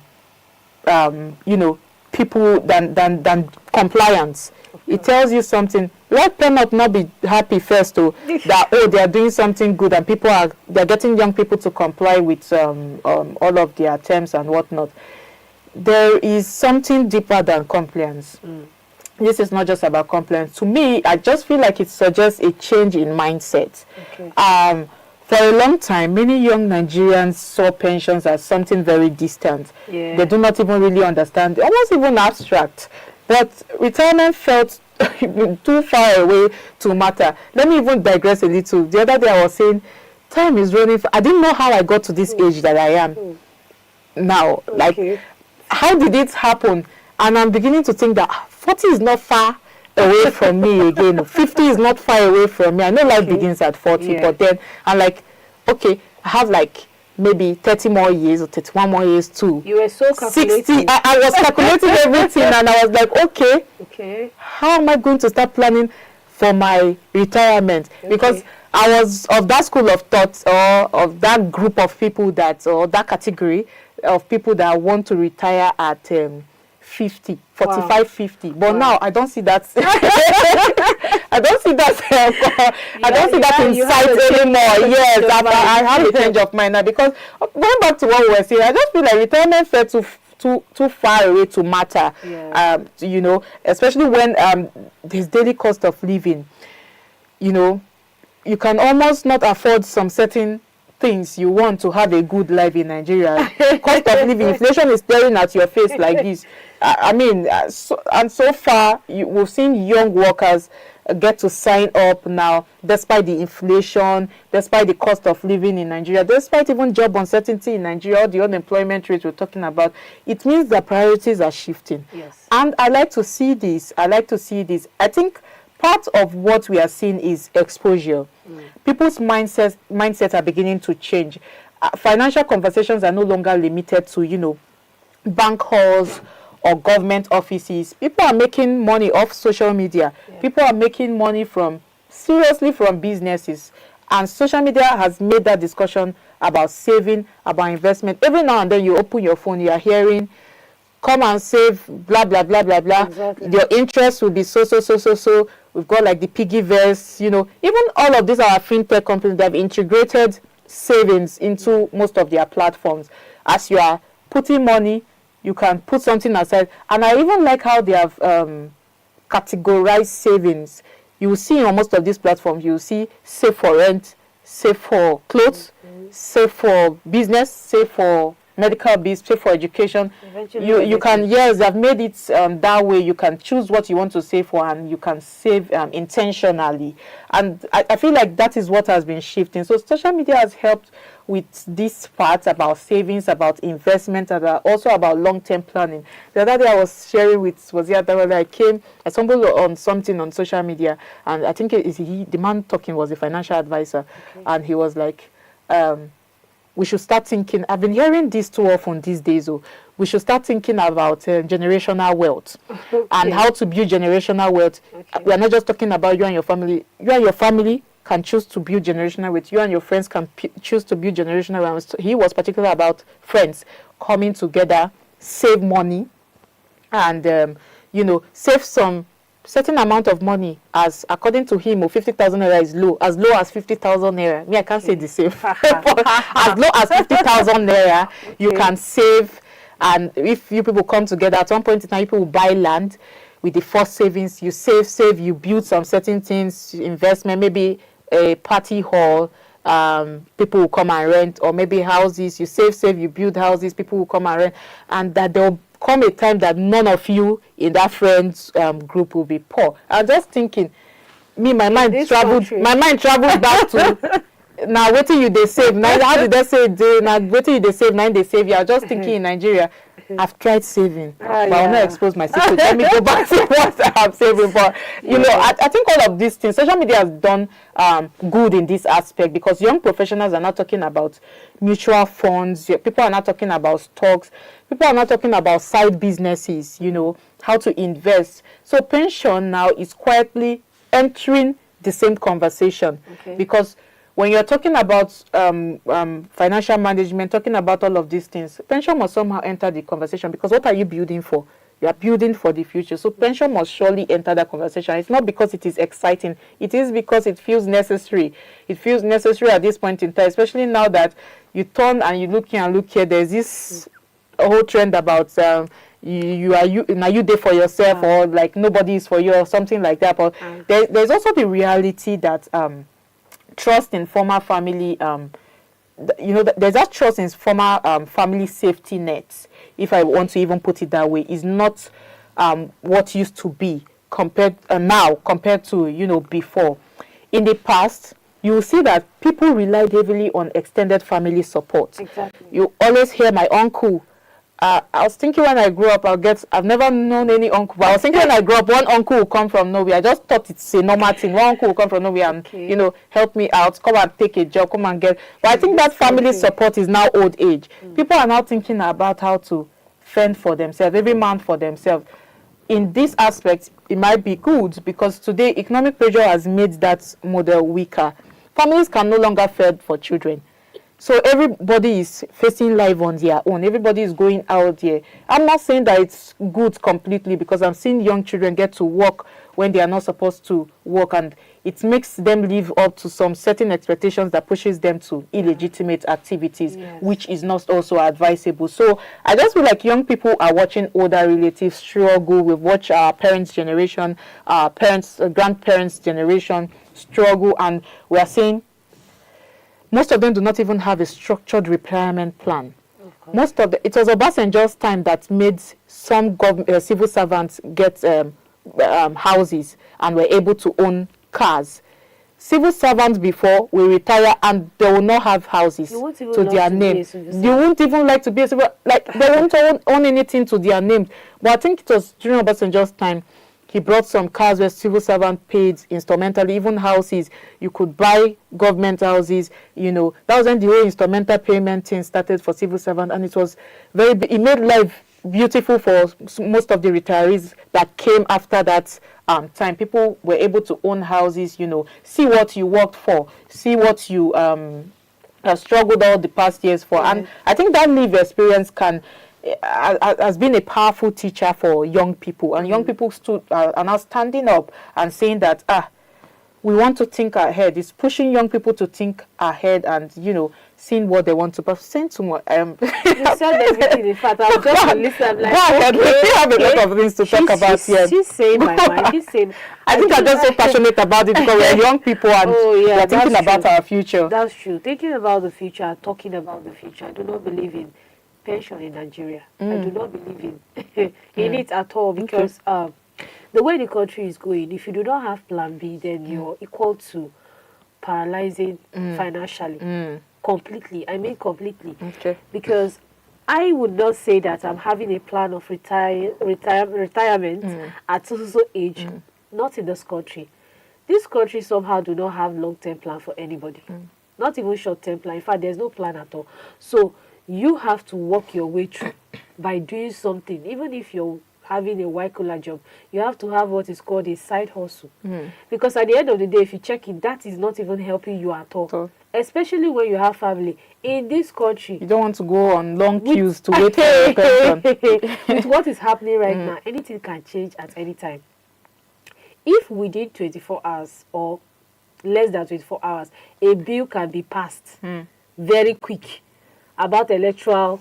people than compliance. It tells you something. Let them not be happy first, that they are doing something good, and they're getting young people to comply with all of their terms and whatnot. There is something deeper than compliance. This is not just about compliance. To me, I just feel like it suggests a change in mindset. For a long time, many young Nigerians saw pensions as something very distant. They do not even really understand, almost even abstract. But retirement felt too far away to matter. Let me even digress a little. The other day I was saying, time is running. I didn't know how I got to this age that I am now. Like, how did it happen? And I'm beginning to think that 40 is not far away from me again. 50 is not far away from me. I know life begins at 40, but then I'm like, okay, I have like maybe 30 more years or 31 more years too. You were so calculating. 60. I was calculating everything, and I was like, okay, how am I going to start planning for my retirement? Because I was of that school of thought, or of that group of people or that category of people that want to retire at 50, 45, 50. But now I don't see that. I don't see that. I don't see that in sight anymore. Yes, I have a change of mind now, because going back to what we were saying, I just feel like retirement felt too far away to matter. Especially when there's daily cost of living. You can almost not afford some certain things you want to have a good life in Nigeria. Cost of living, inflation is staring at your face like this. So far, we've seen young workers get to sign up now, despite the inflation, despite the cost of living in Nigeria, despite even job uncertainty in Nigeria, or the unemployment rate we're talking about. It means the priorities are shifting. And I like to see this. I think part of what we are seeing is exposure. People's mindsets are beginning to change. Financial conversations are no longer limited to, bank halls or government offices. People are making money off social media. People are making money from businesses. And social media has made that discussion about saving, about investment. Every now and then you open your phone, you are hearing, come and save, blah, blah, blah, blah, blah. Your interest will be so. We've got like the piggyverse, Even all of these are fintech companies that have integrated savings into most of their platforms. As you are putting money, you can put something aside. And I even like how they have categorized savings. You will see on most of these platforms, you will see save for rent, save for clothes, save for business, save for medical bills, save for education. You can, they've made it that way. You can choose what you want to save for, and you can save intentionally. And I feel like that is what has been shifting. So social media has helped with this part about savings, about investment, and also about long-term planning. The other day I was sharing with I stumbled on something on social media, and I think the man talking was a financial advisor, and he was like, we should start thinking, I've been hearing this too often these days, we should start thinking about generational wealth and how to build generational wealth. We are not just talking about you and your family. You and your family can choose to build generational wealth. You and your friends can choose to build generational wealth. He was particular about friends coming together, save money, and, you know, save some certain amount of money. As according to him, 50,000 naira is low as 50,000 naira. Me, I can't say the same. As low as 50,000 naira, you can save. And if you people come together at one point in time, you people will buy land with the first savings. You save, you build some certain things, investment, maybe a party hall. People will come and rent, or maybe houses. You save, you build houses. People will come and rent, and that they'll come a time that none of you in that friends group will be poor. I was just thinking, my mind traveled back to now waiting you they save. Now how did they say now waiting you they save, now they save. I was just thinking in Nigeria, I've tried saving, but I'll not expose my secret. Let me go back to what I'm saving for. You know, I think all of these things, social media has done good in this aspect, because young professionals are not talking about mutual funds. People are not talking about stocks. People are not talking about side businesses, you know, how to invest. So pension now is quietly entering the same conversation, because when you're talking about financial management, talking about all of these things, pension must somehow enter the conversation, because what are you building for? You are building for the future. So pension must surely enter that conversation. It's not because it is exciting. It is because it feels necessary. It feels necessary at this point in time, especially now that you turn and you look here and look here. There's this whole trend about you there for yourself, or like nobody is for you, or something like that. But there's also the reality that trust in former family, you know, there's that trust in former family safety nets, if I want to even put it that way, is not what used to be compared to, you know, before. In the past, you will see that people relied heavily on extended family support. Exactly. You always hear my uncle. I was thinking when I grew up, I've never known any uncle, but I was thinking when I grew up, one uncle will come from nowhere. I just thought it's a normal thing. One uncle will come from nowhere and, you know, help me out, come and take a job, come and get. But I think that family support is now old age. People are now thinking about how to fend for themselves, every man for themselves. In this aspect, it might be good, because today economic pressure has made that model weaker. Families can no longer fend for children. So everybody is facing life on their own. Everybody is going out there. I'm not saying that it's good completely, because I'm seeing young children get to work when they are not supposed to work, and it makes them live up to some certain expectations that pushes them to illegitimate activities, which is not also advisable. So I just feel like young people are watching older relatives struggle. We've watched our parents' generation, grandparents' generation struggle, and we are saying most of them do not even have a structured retirement plan. It was Obasanjo's time that made some civil servants get houses and were able to own cars. Civil servants before will retire and they will not have houses to their name. They won't even like to be a civil, like they won't own anything to their names. But I think it was during Obasanjo's time, he brought some cars where civil servants paid instrumentally, even houses. You could buy government houses, you know. That was when the whole instrumental payment thing started for civil servants, and it was it made life beautiful for most of the retirees that came after that time. People were able to own houses, you know, see what you worked for, see what you struggled all the past years for. And I think that live experience has been a powerful teacher for young people, and young people are now standing up and saying that we want to think ahead. It's pushing young people to think ahead and, you know, seeing what they want to. But saying too much, you said everything. In fact, I'm just listening. Like, go ahead. We have a lot of things to talk about here. She's saying my mind. She's saying. I think I'm just so passionate about it because we're young people and we're thinking about our future. That's true. Thinking about the future, talking about the future. I do not believe in pension in Nigeria. I do not believe in it at all, because the way the country is going, if you do not have plan B, then you're equal to paralyzing financially. Completely. I mean completely. Okay. Because I would not say that I'm having a plan of retirement at so age. Not in this country. This country somehow do not have long-term plan for anybody. not even short-term plan. In fact, there's no plan at all. So you have to work your way through by doing something. Even if you're having a white-collar job, you have to have what is called a side hustle. Because at the end of the day, if you check it, that is not even helping you at all. Especially when you have family. In this country, you don't want to go on long queues to wait for your pension. With what is happening right now, anything can change at any time. If within 24 hours or less than 24 hours, a bill can be passed very quick about electoral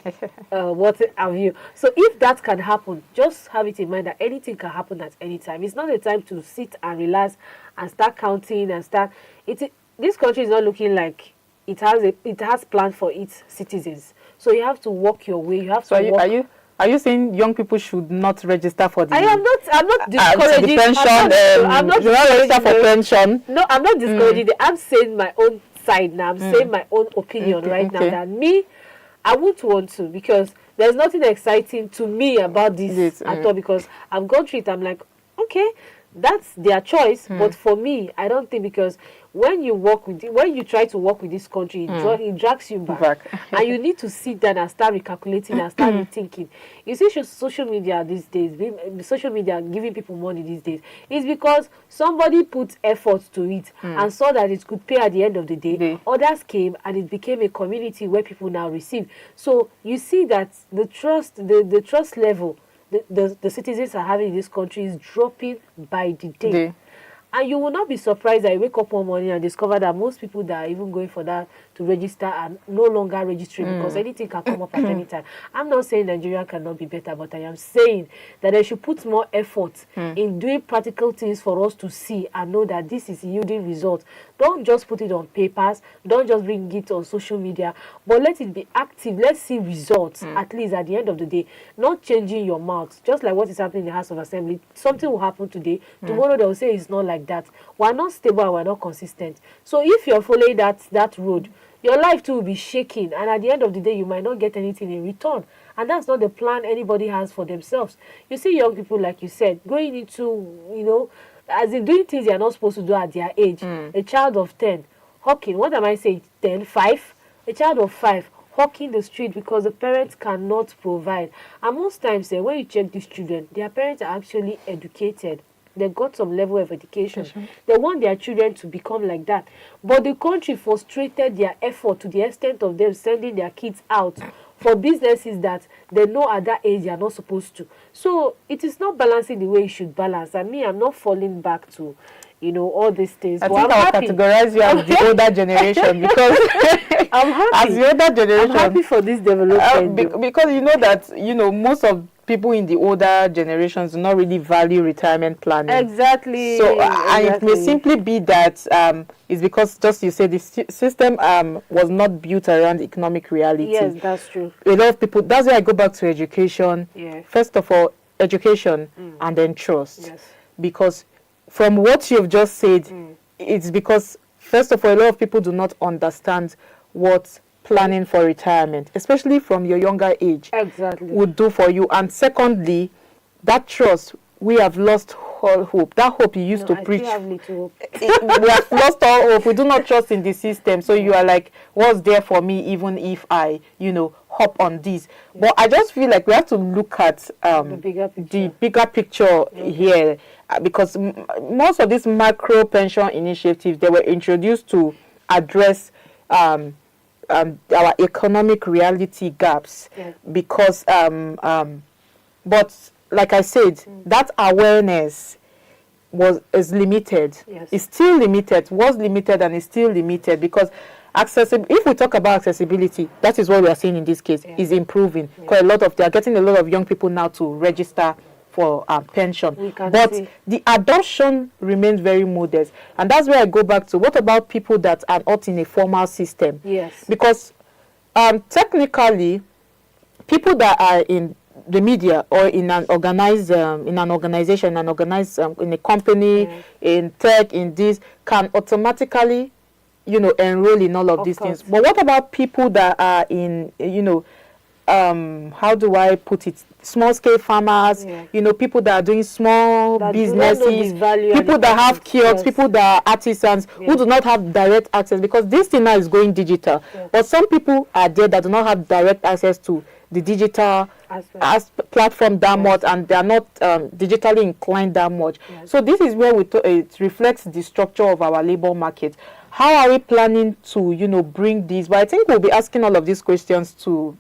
what have you. So if that can happen, just have it in mind that anything can happen at any time. It's not a time to sit and relax and start counting and start. This country is not looking like it has planned for its citizens. So you have to walk your way. You have to walk. Are you saying young people should not register for the? I'm not discouraging the pension. I'm not register for pension. No, I'm not discouraging. I'm saying my own side now. I'm saying my own opinion right now. That I wouldn't want to, because there's nothing exciting to me about this at all, because I've gone through it. I'm like, okay, that's their choice, but for me, I don't think, because when you try to work with this country, it drags you back. And you need to sit down and start recalculating and start rethinking. You see, social media these days, social media giving people money these days, is because somebody put effort to it and saw that it could pay at the end of the day. Others came and it became a community where people now receive. So you see that the trust level the citizens are having in this country is dropping by the day. And you will not be surprised that you wake up one morning and discover that most people that are even going for that to register are no longer registering, because anything can come up at any time. I'm not saying Nigeria cannot be better, but I am saying that they should put more effort in doing practical things for us to see and know that this is yielding results. Don't just put it on papers. Don't just bring it on social media, but let it be active. Let's see results, at least at the end of the day. Not changing your mouth, just like what is happening in the House of Assembly. Something will happen today. Tomorrow they will say it's not like that. We're not stable and we're not consistent. So if you're following that road, your life too will be shaking, and at the end of the day you might not get anything in return. And that's not the plan anybody has for themselves. You see young people, like you said, going into, as in doing things they're not supposed to do at their age. A child of 10 hawking, what am I saying, 10, 5? A child of 5 hawking the street because the parents cannot provide. And most times when you check these children, their parents are actually educated. They got some level of education. They want their children to become like that. But the country frustrated their effort to the extent of them sending their kids out for businesses that they know at that age they are not supposed to. So it is not balancing the way it should balance. And me, I'm not falling back to, all these things. I think I'll categorize you as the older generation, because I'm happy. As the older generation, I'm happy for this development. Because you know that, most of people in the older generations do not really value retirement planning. Exactly. So, and it may simply be that it's because, just you said, the system was not built around economic reality. Yes, that's true. A lot of people, that's why I go back to education. Yeah. First of all, education and then trust. Yes. Because from what you've just said, it's because, first of all, a lot of people do not understand what planning for retirement, especially from your younger age, would do for you. And secondly, that trust, we have lost all hope. That hope you used to preach. Have little hope. We have lost all hope. We do not trust in the system. So you are like, what's there for me even if I, hop on this? But I just feel like we have to look at the bigger picture here, because most of these macro pension initiatives, they were introduced to address our economic reality gaps, because but like I said, that awareness is limited. It's still limited, was limited, and is still limited, because if we talk about accessibility, that is what we are seeing in this case, is improving. Because they are getting a lot of young people now to register for pension, but the adoption remains very modest. And that's where I go back to, what about people that are not in a formal system? Yes. Because technically, people that are in the media or in an organized organization, in a company, in tech, in this, can automatically, enroll in all of these things. But what about people that are in, how do I put it, small scale farmers, you know, people that are doing small That businesses, people that have kiosks, people that are artisans who do not have direct access, because this thing now is going digital. But some people are there that do not have direct access to the digital platform that much, and they are not digitally inclined that much. So this is where it reflects the structure of our labor market. How are we planning to, you know, bring these? But I think we'll be asking all of these questions to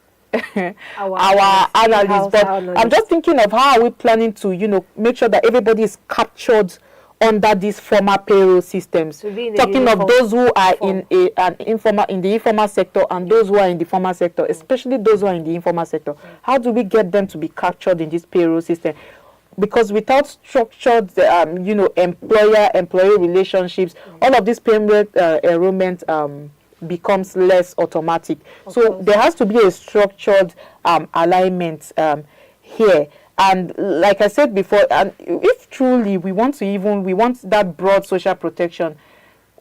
our analysts. But I'm just thinking of how are we planning to, you know, make sure that everybody is captured under these formal payroll systems. Talking of those who are in the informal sector and those who are in the formal sector, especially those who are in the informal sector. How do we get them to be captured in this payroll system? Because without structured, you know, employer-employee relationships, all of this payment enrollment becomes less automatic. So there has to be a structured alignment here. And like I said before, and if truly we want that broad social protection,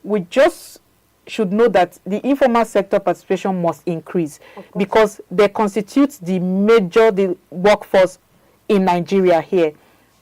we just should know that the informal sector participation must increase, because they constitute the workforce in Nigeria here.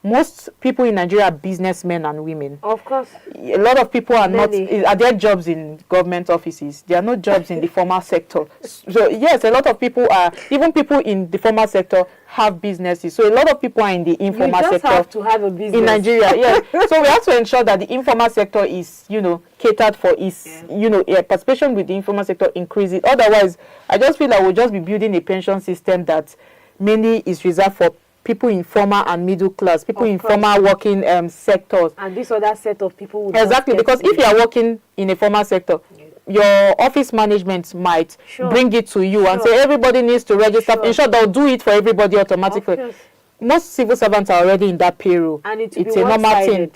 Most people in Nigeria are businessmen and women. Of course. A lot of people are there jobs in government offices. There are no jobs in the formal sector. So yes, a lot of people even people in the formal sector have businesses. So a lot of people are in the informal sector. You just have to have a business. In Nigeria, yes. So we have to ensure that the informal sector is, you know, catered for, participation with the informal sector increases. Otherwise, I just feel like we'll just be building a pension system that mainly is reserved for people in formal and middle class, people in formal working sectors. And this other set of people would exactly, because if you are working in a formal sector, your office management might bring it to you and say everybody needs to register. In short, they'll do it for everybody automatically. Most civil servants are already in that payroll. And it's a normal thing.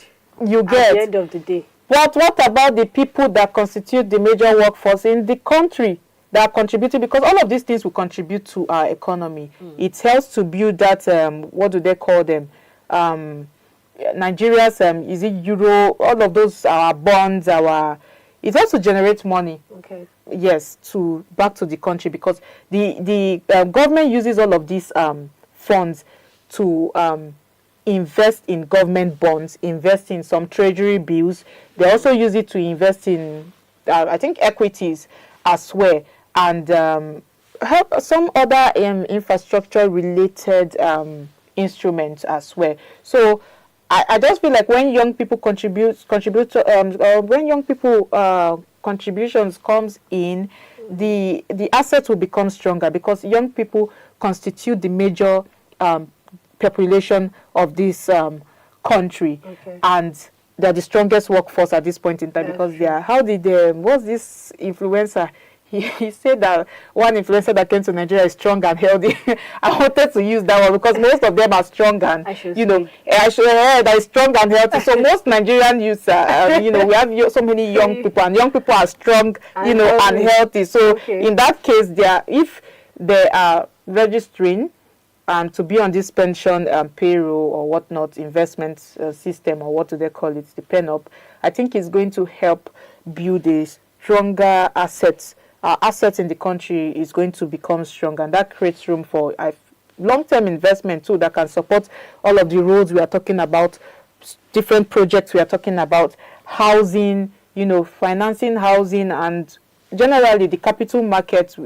You get. At the end of the day. But what about the people that constitute the major workforce in the country? That are contributing, because all of these things will contribute to our economy. It helps to build that, what do they call them? Nigeria's, is it euro? All of those, our bonds, it also generates money. Yes, back to the country, because the government uses all of these funds to invest in government bonds, invest in some treasury bills. They also use it to invest in, I think, equities as well. And help some other infrastructure-related instruments as well. So I just feel like when young people contribute to, when young people contributions comes in, the assets will become stronger, because young people constitute the major population of this country, and they're the strongest workforce at this point in time, because they are. What's this influencer? He said that one influencer that came to Nigeria is strong and healthy. I wanted to use that one because most of them are strong and, that is strong and healthy. So most Nigerian youths, we have so many young people, and young people are strong, and healthy. So in that case, if they are registering to be on this pension payroll or whatnot, investment system, or what do they call it, the PENUP, I think it's going to help build a stronger assets. Assets in the country is going to become stronger, and that creates room for long-term investment too, that can support all of the roads we are talking about, different projects we are talking about, housing, financing housing, and generally the capital markets,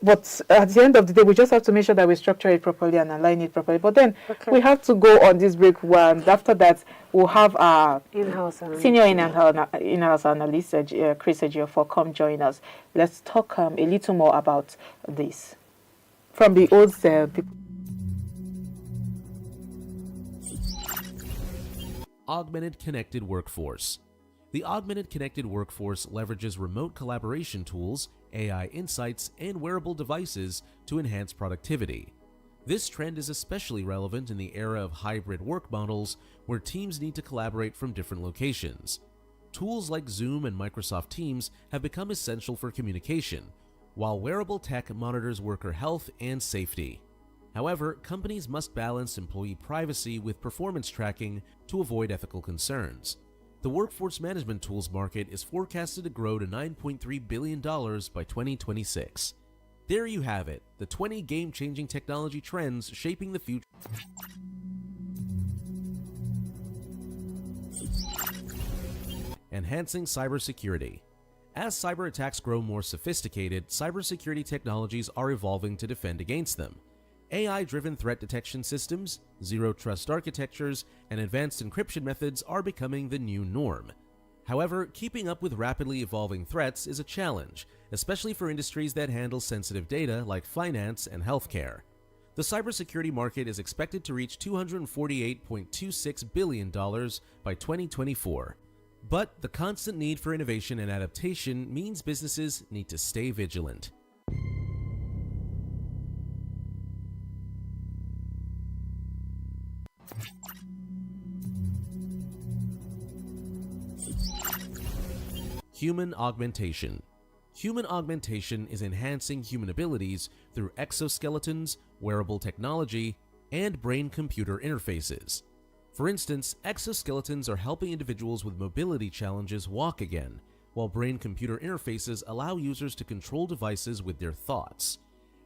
but at the end of the day, we just have to make sure that we structure it properly and align it properly. But then we have to go on this break, and after that, we'll have our senior in-house analyst, Chris Ejiofor, come join us. Let's talk a little more about this from the old people. Augmented Connected Workforce. The Augmented Connected Workforce leverages remote collaboration tools, AI insights, and wearable devices to enhance productivity. This trend is especially relevant in the era of hybrid work models where teams need to collaborate from different locations. Tools like Zoom and Microsoft Teams have become essential for communication, while wearable tech monitors worker health and safety. However, companies must balance employee privacy with performance tracking to avoid ethical concerns. The workforce management tools market is forecasted to grow to $9.3 billion by 2026. There you have it, the 20 game-changing technology trends shaping the future. Enhancing cybersecurity. As cyber attacks grow more sophisticated, cybersecurity technologies are evolving to defend against them. AI-driven threat detection systems, zero-trust architectures, and advanced encryption methods are becoming the new norm. However, keeping up with rapidly evolving threats is a challenge, especially for industries that handle sensitive data like finance and healthcare. The cybersecurity market is expected to reach $248.26 billion by 2024. But the constant need for innovation and adaptation means businesses need to stay vigilant. Human augmentation. Human augmentation is enhancing human abilities through exoskeletons, wearable technology, and brain-computer interfaces. For instance, exoskeletons are helping individuals with mobility challenges walk again, while brain-computer interfaces allow users to control devices with their thoughts.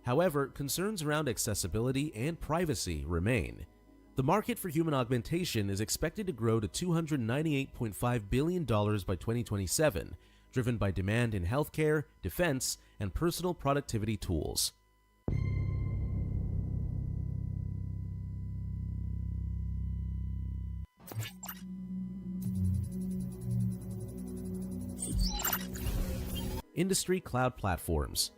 However, concerns around accessibility and privacy remain. The market for human augmentation is expected to grow to $298.5 billion by 2027, driven by demand in healthcare, defense, and personal productivity tools. Industry cloud platforms.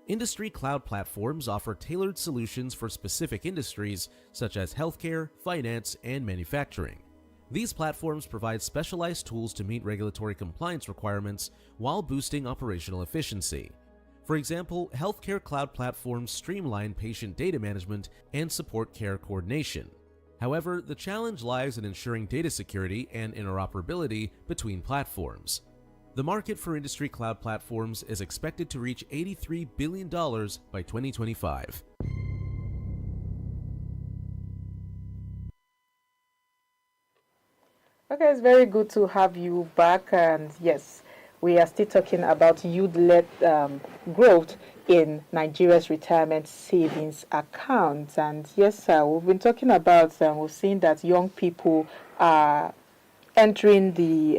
Industry cloud platforms offer tailored solutions for specific industries such as healthcare, finance, and manufacturing. These platforms provide specialized tools to meet regulatory compliance requirements while boosting operational efficiency. For example, healthcare cloud platforms streamline patient data management and support care coordination. However, the challenge lies in ensuring data security and interoperability between platforms. The market for industry cloud platforms is expected to reach $83 billion by 2025. Okay, it's very good to have you back. And yes, we are still talking about youth-led growth in Nigeria's retirement savings accounts. And yes, we've been talking about, we've seen that young people are entering the,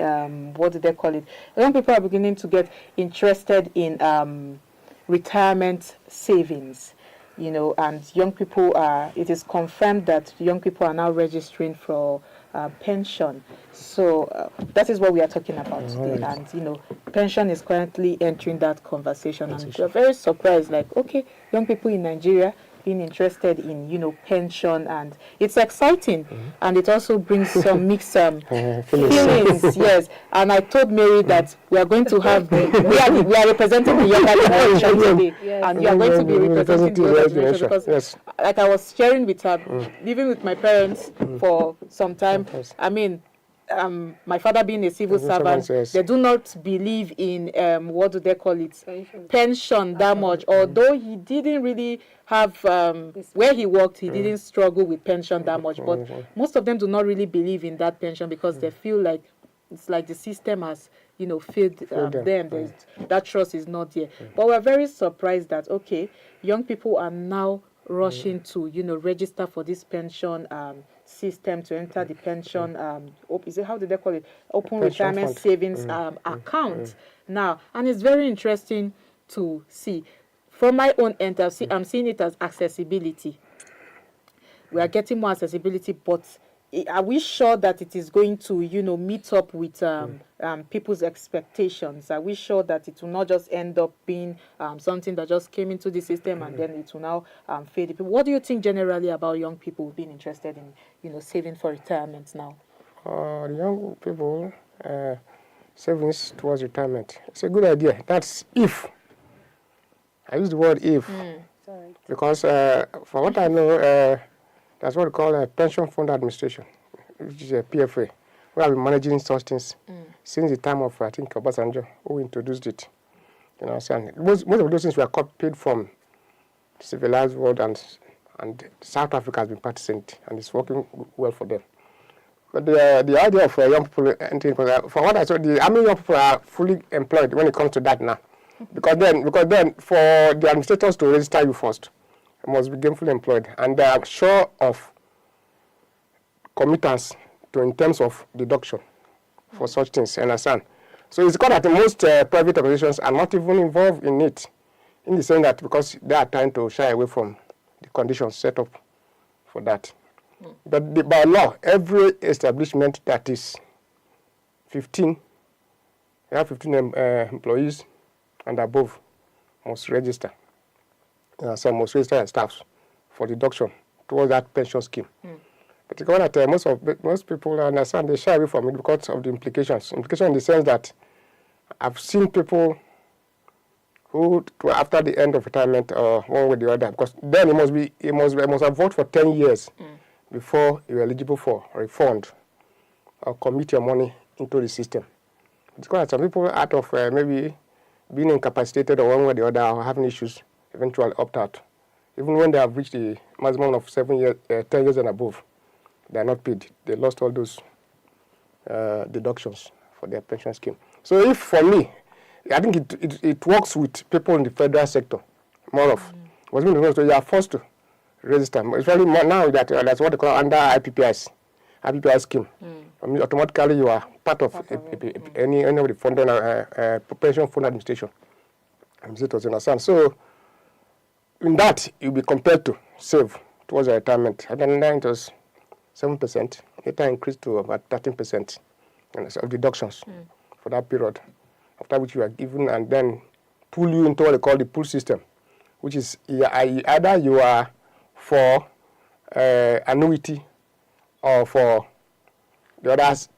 what do they call it? Young people are beginning to get interested in retirement savings, you know, and young people are, it is confirmed that young people are now registering for pension. So that is what we are talking about today. And, you know, pension is currently entering that conversation. And we're very surprised, like, okay, young people in Nigeria being interested in, you know, pension, and it's exciting, and it also brings some mixed feelings. Yes, and I told Mary that we are going to have we are representing the younger generation today, and you are going to be representing the older generation, because like I was sharing with her, living with my parents for some time. I mean, my father being a civil servant, they do not believe in what do they call it, pension that much. Although he didn't really have where he worked, he didn't struggle with pension that much. But most of them do not really believe in that pension because they feel like it's like the system has, you know, failed them. That trust is not there. But we're very surprised that okay, young people are now rushing to, you know, register for this pension system, to enter the pension is it, how do they call it, open retirement fund. Savings account now. And it's very interesting to see. From my own end, I'm seeing it as accessibility. We are getting more accessibility, but are we sure that it is going to, you know, meet up with people's expectations? Are we sure that it will not just end up being something that just came into the system and then it will now fade? What do you think generally about young people being interested in, you know, saving for retirement now? The young people savings towards retirement. It's a good idea. That's if. I use the word if, because for what I know, that's what we call a pension fund administration, which is a PFA. We have been managing such things since the time of, I think, Obasanjo, who introduced it. You know, so most of those things were copied from the civilized world, and South Africa has been practicing it, and it's working well for them. But the idea of young people entering, for what I saw, how many young people are fully employed when it comes to that now? because then for the administrators to register you first, you must be gainfully employed, and they are sure of committance in terms of deduction for such things, understand? So it's called that most private organizations are not even involved in it, in the sense that because they are trying to shy away from the conditions set up for that. But by law, every establishment that is 15, you have 15 employees and above must register. Some must register their staffs for deduction towards that pension scheme. But because that most people understand, they shy away from it because of the implications. Implication in the sense that I've seen people who, after the end of retirement, or one way or the other, because then you must have worked for 10 years before you're eligible for a refund or commit your money into the system. Because some people, out of maybe being incapacitated or one way or the other, or having issues, eventually opt out. Even when they have reached the maximum of 10 years and above, they are not paid. They lost all those deductions for their pension scheme. So if, for me, I think it works with people in the federal sector, more of. So you are forced to register, especially now that that's what they call under IPPIS scheme. I mean, automatically you are part of any of the funding, pension fund administration. So in that, you'll be compelled to save towards your retirement. And then it was 7%, later increased to about 13% of deductions for that period, after which you are given and then pull you into what they call the pool system, which is either you are for annuity or for the others,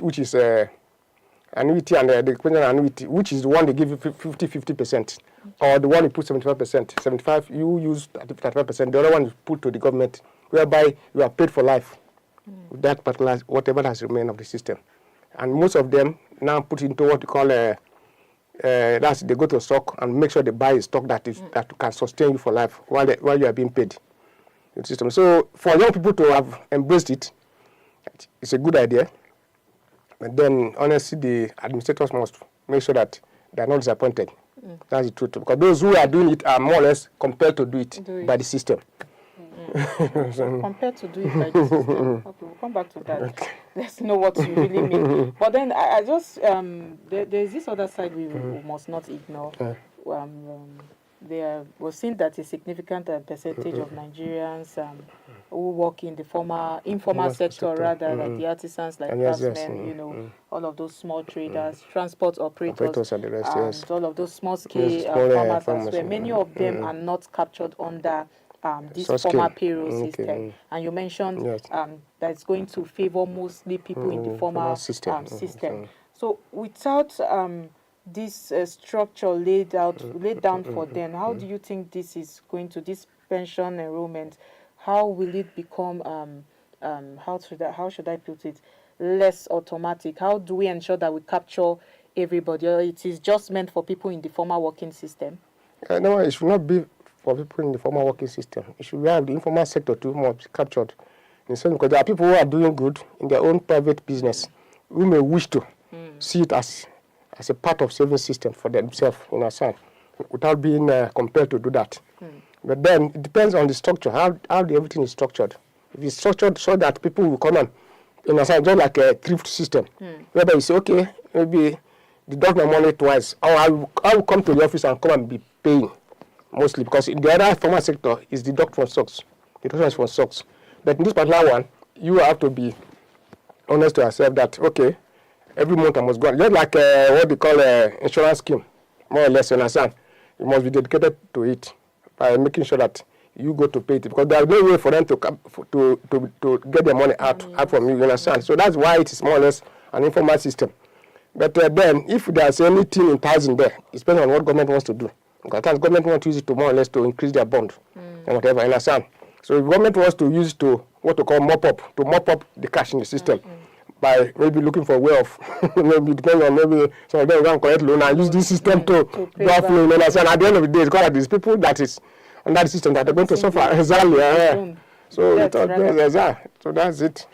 which is annuity and the pension annuity, which is the one they give you 50%, or the one you put 75%. 75 you use 35%. The other one is put to the government, whereby you are paid for life with that particular whatever has remained of the system. And most of them now put into what you call that's they go to stock and make sure they buy a stock that can sustain you for life while you are being paid in the system. So for young people to have embraced it, it's a good idea. But then honestly, the administrators must make sure that they are not disappointed. That's the truth. Because those who are doing it are more or less compelled to do it by the system. Compared to do it by the system. Okay, we'll come back to that. Okay. Let's know what you really mean. But then I just there's this other side we must not ignore. There was seen that a significant percentage of Nigerians who work in the informal sector, rather, like the artisans, like craftsmen, all of those small traders, transport operators and the rest, all of those small-scale farmers as well. Many of them are not captured under this formal payroll system. And you mentioned that it's going to favor mostly people in the formal system. So without this structure laid down for them, how do you think this is going to, this pension enrollment, how will it become, how should I put it, less automatic? How do we ensure that we capture everybody, or it is just meant for people in the formal working system? No, it should not be for people in the formal working system. It should have the informal sector too more captured. In the sense, because there are people who are doing good in their own private business who may wish to see it as a part of saving system for themselves, in a sense, without being compelled to do that. But then it depends on the structure, how everything is structured. If it's structured so that people will come and, in a sense, just like a thrift system, whereby you say, okay, maybe deduct my money twice, or I will come to the office and come and be paying, mostly, because in the other formal sector is deduct from stocks. Deduction is from stocks. But in this particular one, you have to be honest to yourself that, okay, every month I must go. Just like what they call insurance scheme, more or less, you understand. You must be dedicated to it by making sure that you go to pay it, because there is no way for them to get their money out from you understand. So that's why it is more or less an informal system. But then, if there's anything enticing there, it depends on what government wants to do. Because government wants to use it to more or less to increase their bond and whatever, you understand. So if government wants to use it to what to call mop up the cash in the system, by maybe looking for a way of, maybe depending on maybe some of them can collect loan and use this system to do off loan. And at the end of the day, it's got these people that is under the system that are going to suffer. Exactly. So so that's it.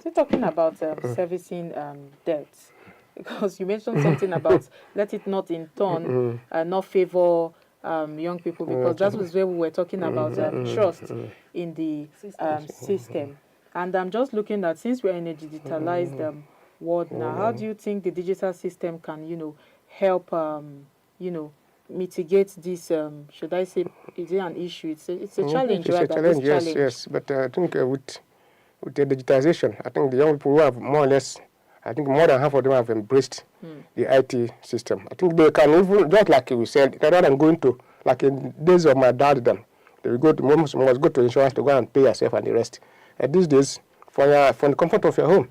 So talking about servicing debts, because you mentioned something about let it not in turn not favor young people, because that was where we were talking about trust in the system. And I'm just looking at, since we're in a digitalized world now, how do you think the digital system can, help, mitigate this, should I say, is it an issue? It's a challenge, it's rather. a challenge, yes. But I think with the digitization, I think the young people who have more or less, I think more than half of them have embraced the IT system. I think they can even, just like we said, rather than going to, like in days of my dad, then they will go to, must go to insurance to go and pay yourself and the rest. These days, from the comfort of your home,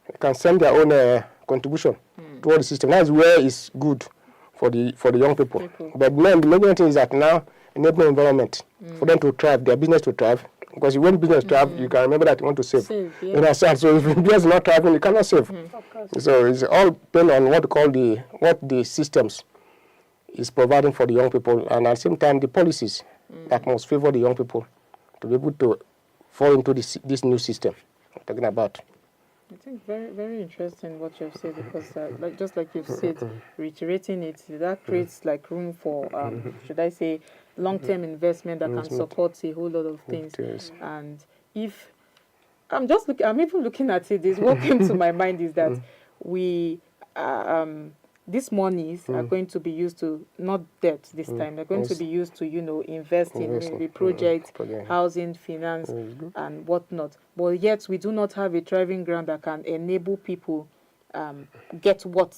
you can send their own contribution toward the system. That's where it's good for the young people. But the main thing is that now, enabling environment for them to thrive, their business to thrive. Because when business thrive, you can remember that you want to save. So if your business is not thriving, you cannot save. So it's all depend on what the systems is providing for the young people, and at the same time the policies that must favor the young people to be able to fall into this new system I'm talking about. I think very, very interesting what you've said, because just like you've said, reiterating it, that creates like room for, should I say, long-term investment that can support a whole lot of things. And if, I'm even looking at it, what came to my mind is that these monies are going to be used to, not debt this time, they're going to be used to, invest in maybe projects, housing, finance, and whatnot. But yet we do not have a thriving ground that can enable people get what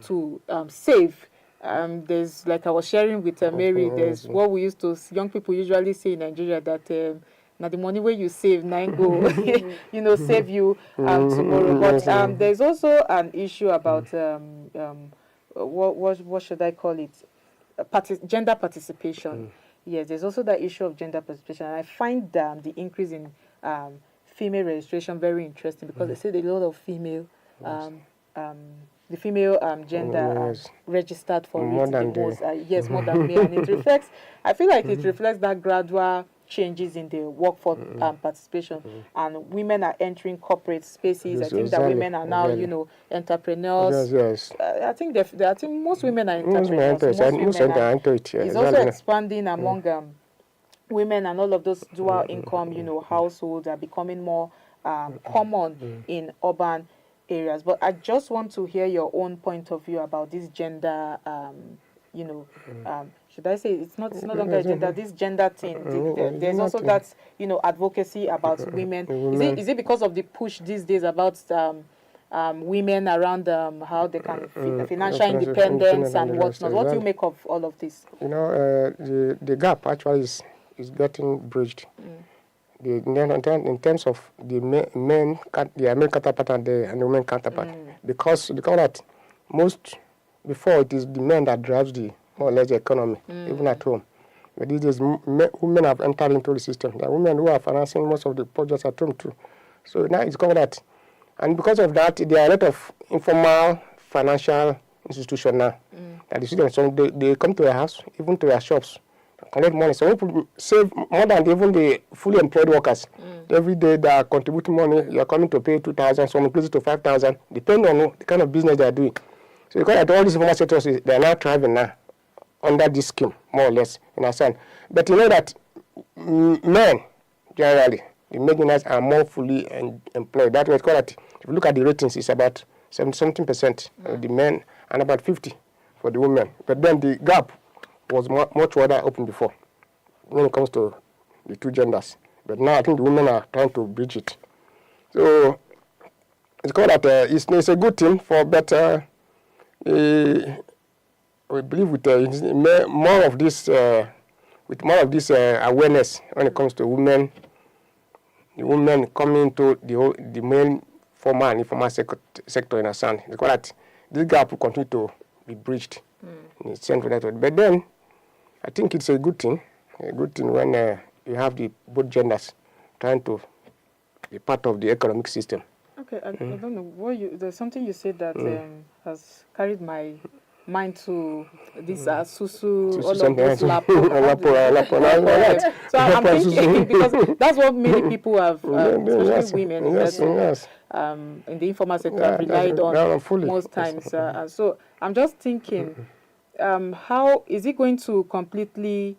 to save. There's, like I was sharing with Mary, there's what we young people usually say in Nigeria, that now the money where you save, go, save you tomorrow. But there's also an issue about what should I call it? Gender participation. Yes, there's also that issue of gender participation. And I find the increase in female registration very interesting, because they say a lot of female, the female gender registered for more than yes, more than male. And it reflects, I feel like it reflects that gradual changes in the workforce participation, and women are entering corporate spaces. I think that women are now, entrepreneurs. I think most women are entrepreneurs. It's also expanding among women, and all of those dual income, households are becoming more common in urban areas. But I just want to hear your own point of view about this gender, should I say it's not longer gender, this gender thing. There's also that, advocacy about women. Is it because of the push these days about women around how they can financial independence and whatnot? What do you make of all of this? The gap actually is getting bridged. In terms of the male counterpart and the women counterpart, because that before it is the men that drives the more or less the economy, even at home. But these days, women have entered into the system. There are women who are financing most of the projects at home too. So now it's covered that. And because of that, there are a lot of informal financial institutions now. That the students, so they come to their house, even to their shops, collect money. So people save more than even the fully employed workers. Every day they are contributing money. You are coming to pay 2,000, some increase it to 5,000, depending on the kind of business they are doing. So because at all these informal sectors, they are now thriving now under this scheme, more or less, in a sense. But you know that men, generally, the millionaires are more fully employed. That was called that. If you look at the ratings, it's about 17% of the men and about 50% for the women. But then the gap was much wider open before when it comes to the two genders. But now I think the women are trying to bridge it. So it's called that it's a good thing for better. We believe with more of this awareness when it comes to women, the women coming into the main formal and informal sector in a sense. Because that this gap will continue to be bridged in the sense of that. But then I think it's a good thing when you have both genders trying to be part of the economic system. Okay, I don't know. There's something you said that has carried my mind to this susu, all of this lapo. So I'm thinking, because that's what many people have, especially women, in the informal sector have relied on fully. most times. And so I'm just thinking, how is it going to completely,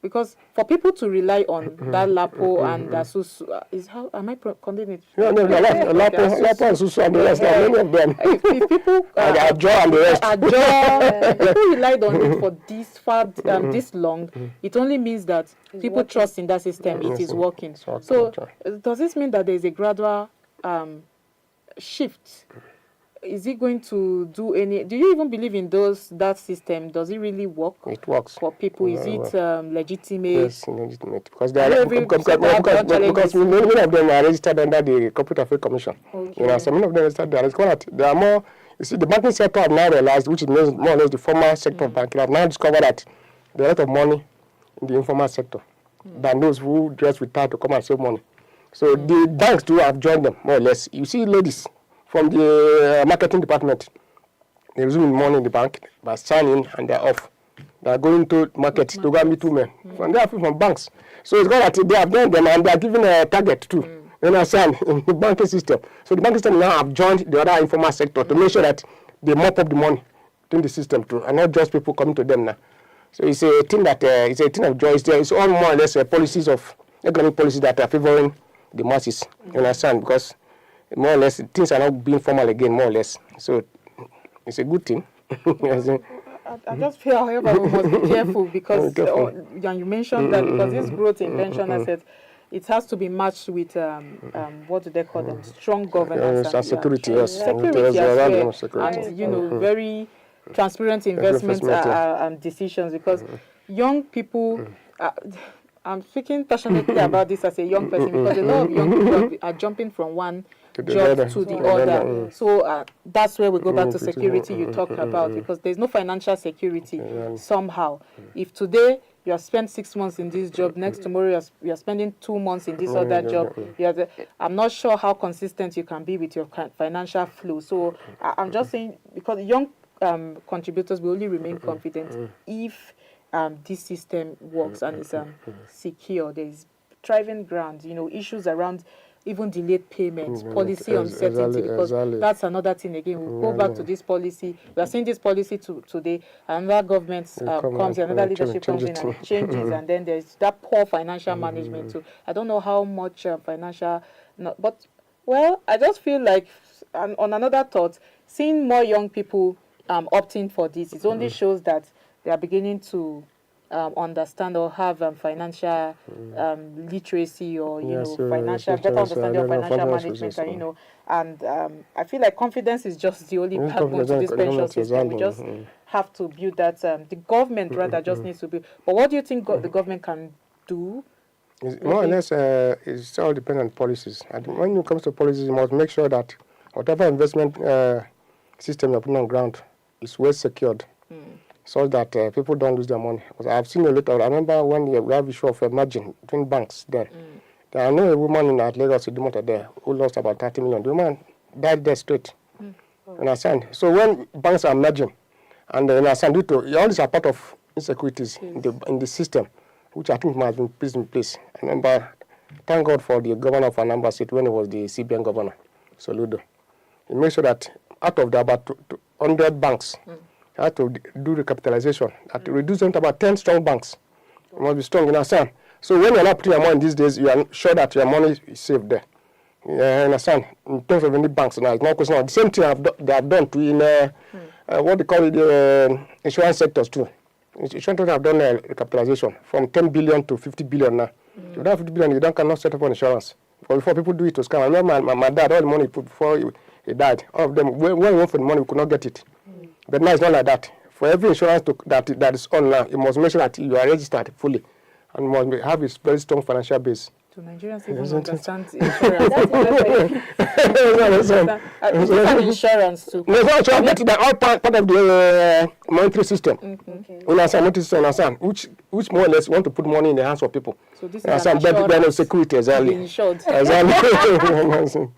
because for people to rely on that Lapo and Susu, is how am I condemning it? No, Lapo and Susu and the rest, many of them. If people Ajo and the rest. People relied on it for this far, this long, it only means that people trust in that system. It is working. So does this mean that there is a gradual shift? Is it going to do any? Do you even believe in that system? Does it really work? It works for people. Is it legitimate? Yes, legitimate. Because they are because many of them are registered under the Corporate Affairs Commission. Okay. So many of them registered there. They are more. You see, the banking sector have now realized, which is more or less the formal sector of banking, have now discovered that there are a lot of money in the informal sector than those who just retire to come and save money. So the banks too have joined them more or less. You see, ladies from the marketing department, they resume money in the bank by signing and they're off. They're going to market to go and meet women. And they are from banks. So it's got that they have done them and they are given a target too. You understand, in the banking system. So the banking system now have joined the other informal sector to make sure that they mop up the money in the system too, and not just people coming to them now. So it's a thing that it's a thing of joy. It's all more or less policies of economic policies that are favoring the masses. You understand, because more or less things are not being formal again, more or less. So it's a good thing. I just feel, however, we must be careful because you mentioned that because this growth intention, I said, it has to be matched with what do they call them? Strong governance and security. Yes, security as well, and very transparent investments and decisions. Because young people, I'm speaking passionately about this as a young person because a lot of young people are jumping from one job to the other. So that's where we go back to security you talked about, because there's no financial security somehow. If today you have spent 6 months in this job, next tomorrow you are spending 2 months in this other job, I'm not sure how consistent you can be with your financial flow. So I'm just saying, because young contributors will only remain confident if this system works and is secure. There is thriving ground, issues around even delayed payments, policy uncertainty, because that's another thing again. We'll go back to this policy. We are seeing this policy today, another government comes, another leadership comes in and it changes, and then there's that poor financial management too. I don't know how much financial, but, well, I just feel like, on another thought, seeing more young people opting for this, it only shows that they are beginning to understand or have financial literacy, or financial better understanding of financial management, and I feel like confidence is just the only backbone to this pension system. We just have to build that. The government rather just needs to build. But what do you think the government can do? More or less, it's all dependent on policies. And when it comes to policies, you must make sure that whatever investment system you put on ground is well secured. So that people don't lose their money. Because I've seen a lot of, I remember when we have issue of merging between banks then. There are no woman in Lagos there who lost about 30 million. The woman died there straight. You understand? So when banks are merging, and you understand, due to all these are part of insecurities in the system, which I think must have been put in place. I remember, thank God for the governor of Anambra State when he was the CBN governor, Soludo. He made sure that out of the about 100 banks, you have to do recapitalization, have to reduce them to about 10 strong banks. You must be strong, you understand? So when you're not putting your money these days, you are sure that your money is safe there. You understand? In terms of any banks now, it's not question. The same thing they have done to in what they call it, insurance sectors too. Insurance sectors have done recapitalization from 10 billion to 50 billion now. If you don't have 50 billion, you cannot set up an insurance. But before people do it to scam, I remember my dad, all the money he put before he died, all of them, when we went for the money, we could not get it. But now it's not like that. For every insurance that is on now, you must make sure that you are registered fully and must have a very strong financial base. So Nigerians even understand insurance. It's an insurance too. No, it's all part of the monetary system. Understand, which more or less want to put money in the hands of people. So this is an security, exactly. Insured. Exactly.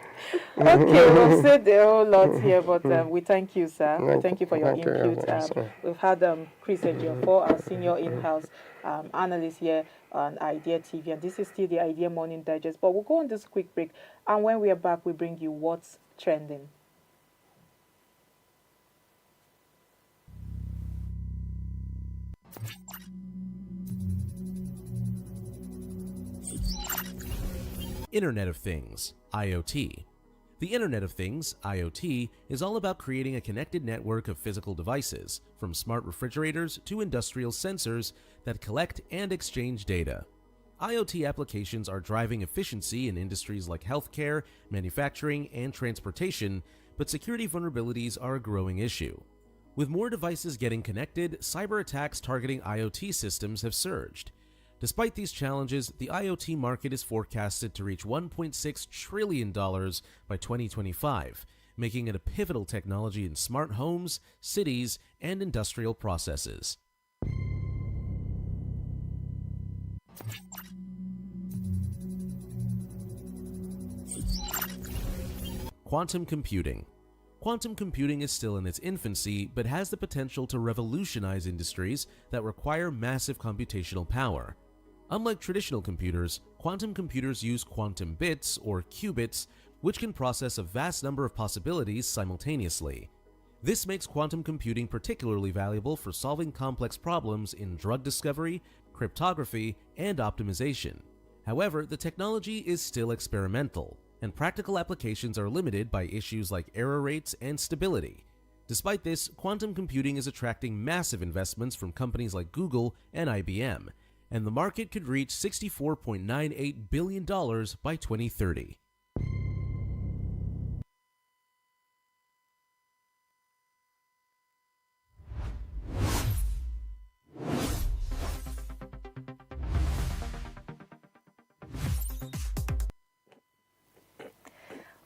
Okay, we've said a whole lot here, but we thank you, sir. Thank you for your input. We've had Chris Ejiofor, our senior in-house analyst here on Idea TV, and this is still the Idea Morning Digest. But we'll go on this quick break, and when we are back, we bring you what's trending. Internet of Things, IoT. The Internet of Things, IoT, is all about creating a connected network of physical devices, from smart refrigerators to industrial sensors that collect and exchange data. IoT applications are driving efficiency in industries like healthcare, manufacturing, and transportation, but security vulnerabilities are a growing issue. With more devices getting connected, cyber attacks targeting IoT systems have surged. Despite these challenges, the IoT market is forecasted to reach $1.6 trillion by 2025, making it a pivotal technology in smart homes, cities, and industrial processes. Quantum computing. Quantum computing is still in its infancy, but has the potential to revolutionize industries that require massive computational power. Unlike traditional computers, quantum computers use quantum bits, or qubits, which can process a vast number of possibilities simultaneously. This makes quantum computing particularly valuable for solving complex problems in drug discovery, cryptography, and optimization. However, the technology is still experimental, and practical applications are limited by issues like error rates and stability. Despite this, quantum computing is attracting massive investments from companies like Google and IBM, and the market could reach $64.98 billion by 2030.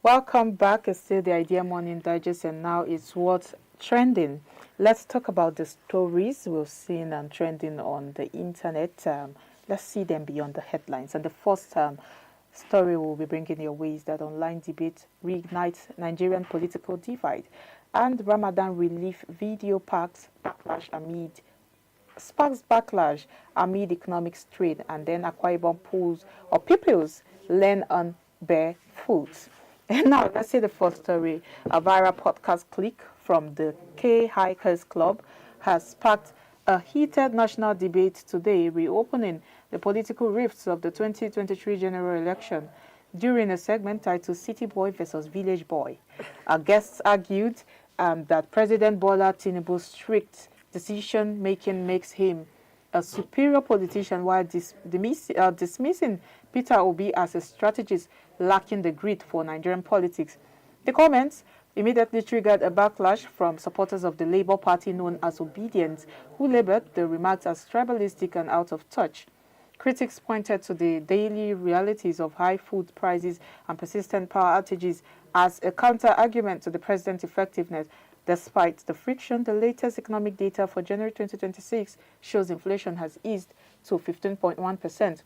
Welcome back. It's still the Idea Morning Digest, and now it's what's trending. Let's talk about the stories we've seen and trending on the internet. Let's see them beyond the headlines. And the first story we'll be bringing your way is that online debate reignites Nigerian political divide, and Ramadan relief video sparks backlash amid economic strain, and then AKWA-IBOM PUPILS learn on bare foot. And now, let's see the first story. A viral podcast clip from the K Hikers Club has sparked a heated national debate today, reopening the political rifts of the 2023 general election. During a segment titled City Boy versus Village Boy, our guests argued that President Bola Tinubu's strict decision-making makes him a superior politician, while dismissing Peter Obi as a strategist lacking the grit for Nigerian politics. The comments immediately triggered a backlash from supporters of the Labour Party known as Obedience, who labeled the remarks as tribalistic and out of touch. Critics pointed to the daily realities of high food prices and persistent power outages as a counter-argument to the president's effectiveness. Despite the friction, the latest economic data for January 2026 shows inflation has eased to 15.1%.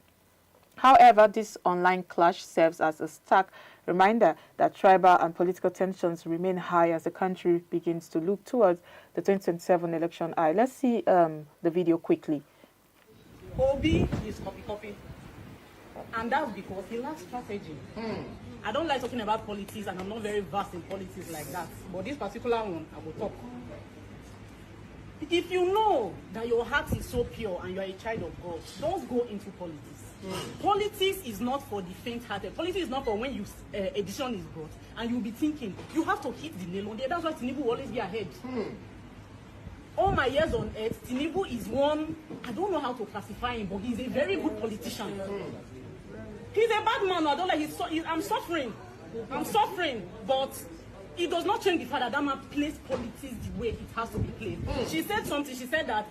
However, this online clash serves as a stark reminder that tribal and political tensions remain high as the country begins to look towards the 2027 election. Let's see the video quickly. Obi is copy. And that's because he lacks strategy. I don't like talking about politics, and I'm not very versed in politics like that. But this particular one, I will talk. If you know that your heart is so pure and you're a child of God, don't go into politics. Politics is not for the faint-hearted. Politics is not for when a decision is brought and you'll be thinking, you have to hit the nail on the head. That's why Tinubu will always be ahead. All my years on earth, Tinubu is one, I don't know how to classify him, but he's a very good politician. He's a bad man. I don't like I'm suffering, but it does not change the fact that man plays politics the way it has to be played. She said something. She said that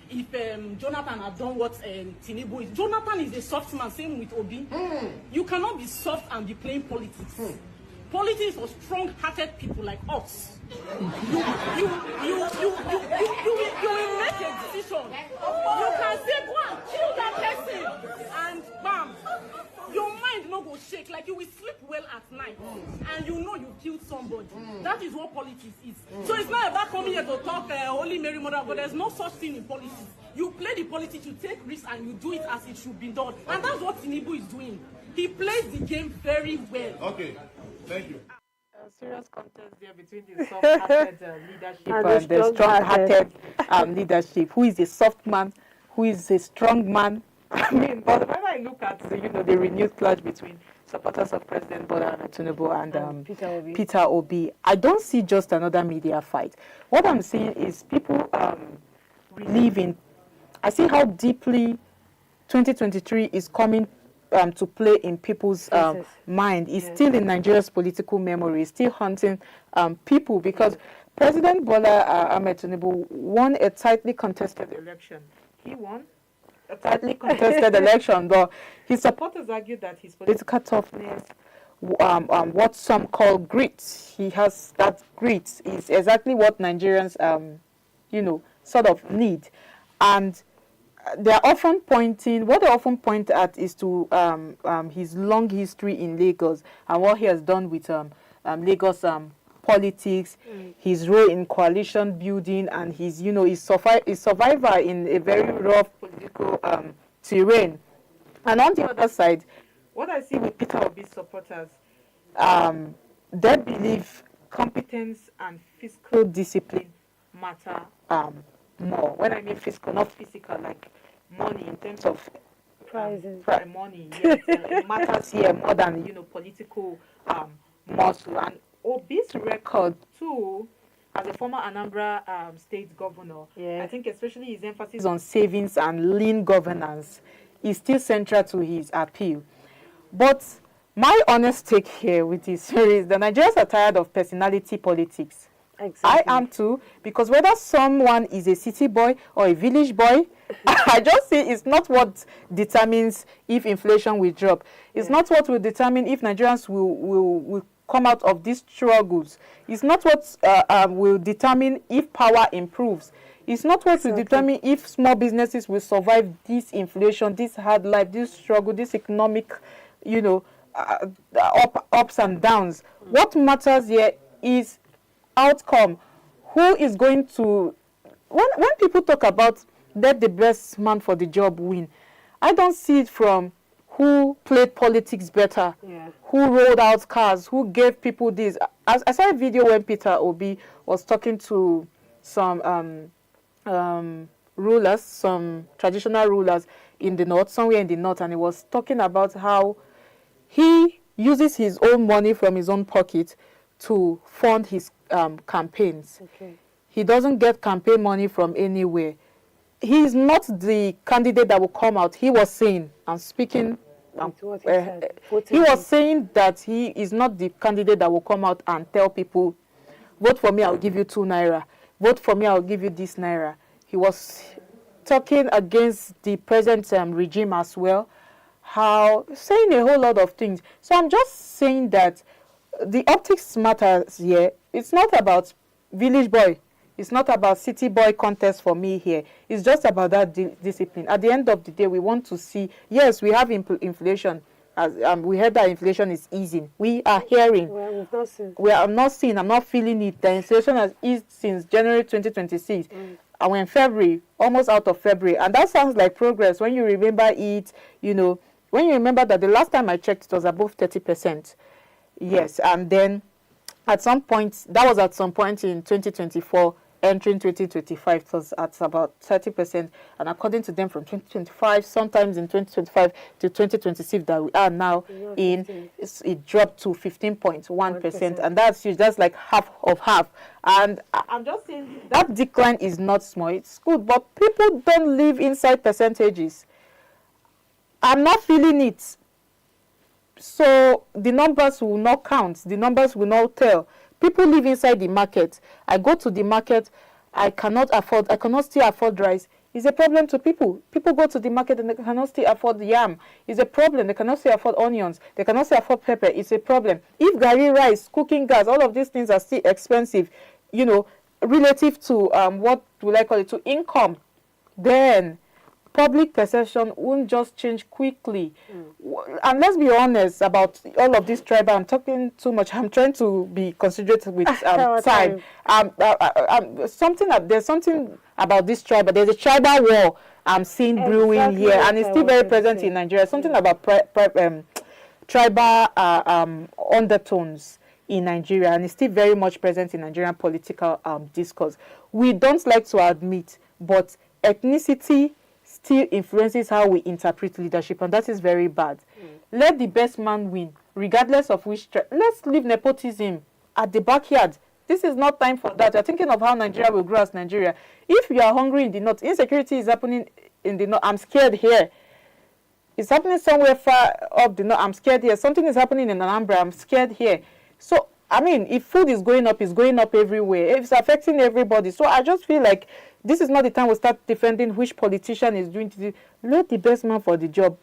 if Jonathan had done what Tinubu is, Jonathan is a soft man. Same with Obi. You cannot be soft and be playing politics. Politics for strong-hearted people like us. You will make a decision. You can say, go and kill that person, and bam, your mind no go shake. Like you will sleep well fuel at night, and you know you killed somebody. That is what politics is. So it's not about coming here to talk Holy Mary Mother of God. There's no such thing in politics. You play the politics, you take risks, and you do it as it should be done. And that's what Tinubu is doing. He plays the game very well. Okay, thank you. Serious contest there between the soft-hearted leadership and the strong-hearted leadership. Who is a soft man? Who is a strong man? I mean, but when I look at the renewed clash between supporters of President Bola Tinubu and Peter Obi, I don't see just another media fight. What I'm seeing is people reliving. I see how deeply 2023 is coming to play in people's mind. It's still in Nigeria's political memory. It's still haunting people because President Bola Ahmed Tinubu won a tightly contested election. He won a tightly contested election, but his supporters argued that his political toughness, what some call grit, he has that grit, is exactly what Nigerians, sort of need. And they often point at is to his long history in Lagos and what he has done with Lagos politics, his role in coalition building, and his survivor in a very rough political terrain. And on the other side, what I see with Peter Obi's supporters, they believe competence and fiscal discipline matter more. When I mean fiscal, not physical, like money in terms of prizes. Money, yes, it matters here more than political muscle. And Obi's record too, as a former Anambra state governor, I think especially his emphasis on savings and lean governance is still central to his appeal. But my honest take here with this series, the Nigerians are tired of personality politics. Exactly. I am too, because whether someone is a city boy or a village boy, I just say it's not what determines if inflation will drop. It's not what will determine if Nigerians will come out of these struggles. It's not what will determine if power improves. It's not what will determine if small businesses will survive this inflation, this hard life, this struggle, this economic, ups and downs. What matters here is outcome. Who is going to, when people talk about let the best man for the job win, I don't see it from who played politics better, who rolled out cars, who gave people this. I saw a video when Peter Obi was talking to some rulers, some traditional rulers in the north, somewhere in the north, and he was talking about how he uses his own money from his own pocket to fund his campaigns. He doesn't get campaign money from anywhere. He is not the candidate that will come out. He was saying, I'm speaking, he was saying that he is not the candidate that will come out and tell people, vote for me, I'll give you 2 naira. Vote for me, I'll give you this naira. He was talking against the present regime as well, saying a whole lot of things. So I'm just saying that the optics matters here. It's not about village boy. It's not about city boy contest for me here. It's just about that discipline. At the end of the day, we want to see, yes, we have inflation. As we heard that inflation is easing. We are hearing. I'm not seeing. I'm not feeling it. The inflation has eased since January 2026. And we're in February, almost out of February. And that sounds like progress when you remember it, when you remember that the last time I checked, it was above 30%. Yes, and then at some point, that was at some point in 2024, entering 2025, it was at about 30%. And according to them, from 2025, sometimes in 2025 to 2026 that we are now in, it dropped to 15.1%. And that's huge. That's like half of half. And I'm just saying that decline is not small. It's good, but people don't live inside percentages. I'm not feeling it. So the numbers will not count. The numbers will not tell. People live inside the market. I go to the market. I cannot still afford rice. It's a problem to people. People go to the market and they cannot still afford yam. It's a problem. They cannot still afford onions. They cannot still afford pepper. It's a problem. If garri rice, cooking gas, all of these things are still expensive, relative to what will I call it, to income, then public perception won't just change quickly. And let's be honest about all of this tribal. I'm talking too much. I'm trying to be considerate with time. There's something about this tribal. There's a tribal war I'm seeing brewing here, and it's still very present in Nigeria. Something about tribal undertones in Nigeria, and it's still very much present in Nigerian political discourse. We don't like to admit, but ethnicity still influences how we interpret leadership, and that is very bad. Let the best man win, regardless of which let's leave nepotism at the backyard. This is not time for that. You're thinking of how Nigeria will grow as Nigeria. If you are hungry in the north, insecurity is happening in the north. I'm scared here. It's happening somewhere far up the north. I'm scared here. Something is happening in Anambra. I'm scared here. So, I mean, if food is going up, it's going up everywhere. It's affecting everybody. So I just feel like this is not the time we start defending which politician is doing this. Let the best man for the job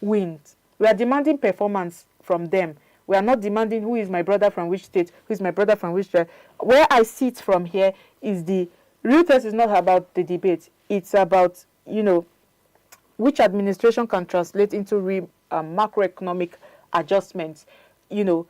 win. We are demanding performance from them. We are not demanding who is my brother from which state, who is my brother from which tribe. Where I see it from here is the real test is not about the debate. It's about, you know, which administration can translate into real macroeconomic adjustments, you know,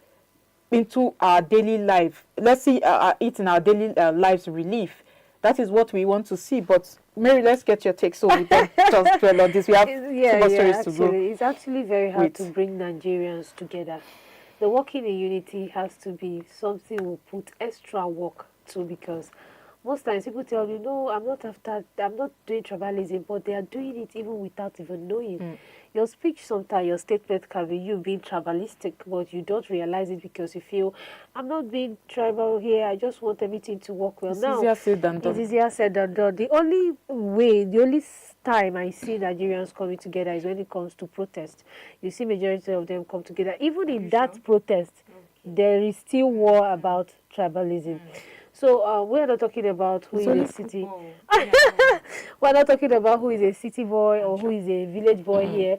into our daily life. Let's see it in our daily lives relief. That is what we want to see. But Mary, let's get your take so we don't just dwell on this. We have so much stories to go. It's actually very hard to bring Nigerians together. The working in unity has to be something we put extra work to, because most times people tell you, no, I'm not doing tribalism, but they are doing it even without even knowing. Your speech sometimes, your statement can be you being tribalistic, but you don't realize it because you feel, I'm not being tribal here, I just want everything to work well. It's easier said than done. It's easier said than done. The only time I see Nigerians coming together is when it comes to protest. You see majority of them come together. Even in that protest, there is still war about tribalism. So we're not talking about who is a city. We're not talking about who is a city boy or who is a village boy here.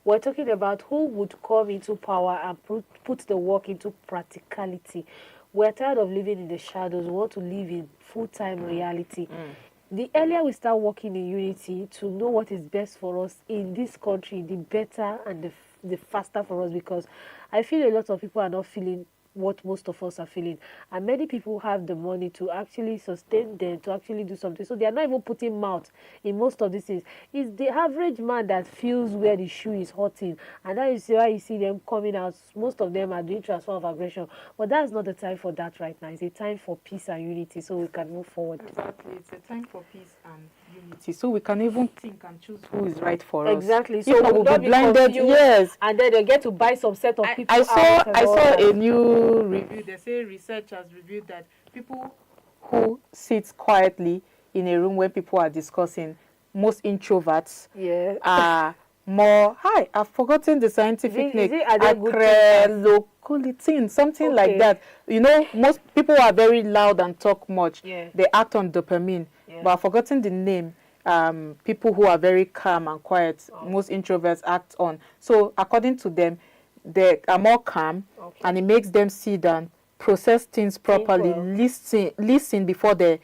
We're talking about who would come into power and put the work into practicality. We're tired of living in the shadows. We want to live in full-time reality. The earlier we start working in unity to know what is best for us in this country, the better and the faster for us, because I feel a lot of people are not feeling what most of us are feeling, and many people have the money to actually sustain them, to actually do something, so they are not even putting mouth in most of these things. It's the average man that feels where the shoe is hurting, and that is why you see them coming out. Most of them are doing transfer of aggression, but that's not the time for that right now. It's a time for peace and unity, so we can move forward. Exactly, it's a time for peace and unity, so we can even think and choose who is right for us. Exactly. So we'll be blinded. Yes, and then they get to buy some set of people. I saw a new review. They say research has reviewed that people who sit quietly in a room when people are discussing, most introverts are more. Hi, I've forgotten the scientific name. Acrelocolitin, something like that. You know, most people are very loud and talk much. They act on dopamine, but I've forgotten the name. People who are very calm and quiet, most introverts act on. So according to them, they are more calm, and it makes them sit down, process things properly, listen before they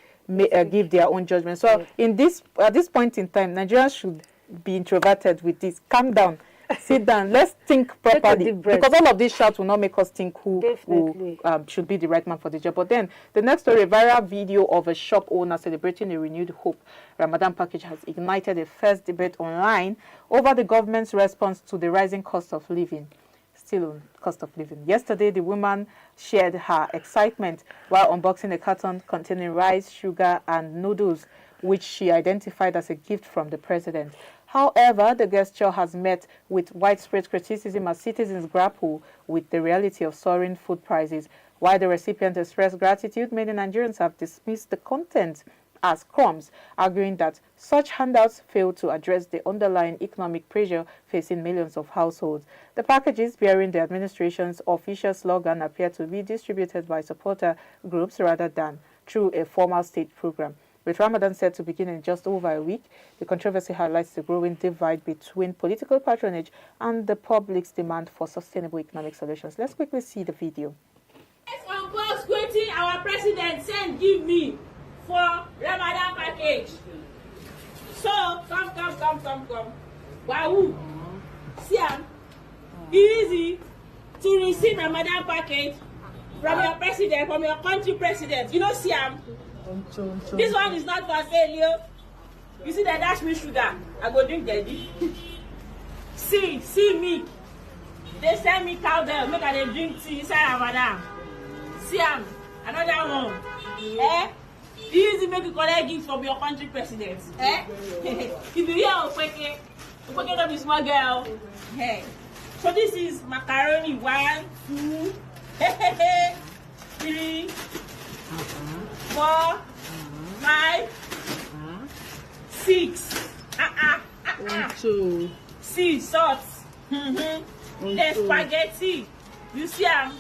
give their own judgment. So at this point in time, Nigerians should be introverted with this. Calm down, sit down, let's think properly, because all of these shouts will not make us think who should be the right man for the job. But then the next story, a viral video of a shop owner celebrating a renewed hope Ramadan package has ignited a first debate online over the government's response to the rising cost of living. Still on cost of living. Yesterday, the woman shared her excitement while unboxing a carton containing rice, sugar, and noodles, which she identified as a gift from the president. However, the gesture has met with widespread criticism as citizens grapple with the reality of soaring food prices. While the recipient expressed gratitude, many Nigerians have dismissed the content as crumbs, arguing that such handouts fail to address the underlying economic pressure facing millions of households. The packages bearing the administration's official slogan appear to be distributed by supporter groups rather than through a formal state program. With Ramadan set to begin in just over a week, the controversy highlights the growing divide between political patronage and the public's demand for sustainable economic solutions. Let's quickly see the video. Based on God's quoting our president sent give me for Ramadan package. So, come. Wahoo. See, easy to receive Ramadan package from your president, from your country president. You know, Siam. This one is not for sale, yo. You see that dash me sugar. I go drink daddy. See me. They send me cow there. Make I drink tea inside Ramadan. Siam. Another one. Easy make you collect gift from your country president. If you hear Opeke don't be small girl. So this is macaroni 1, 2, 3, 4, 5, 6. 2. 6 sauce. Then spaghetti. You see am?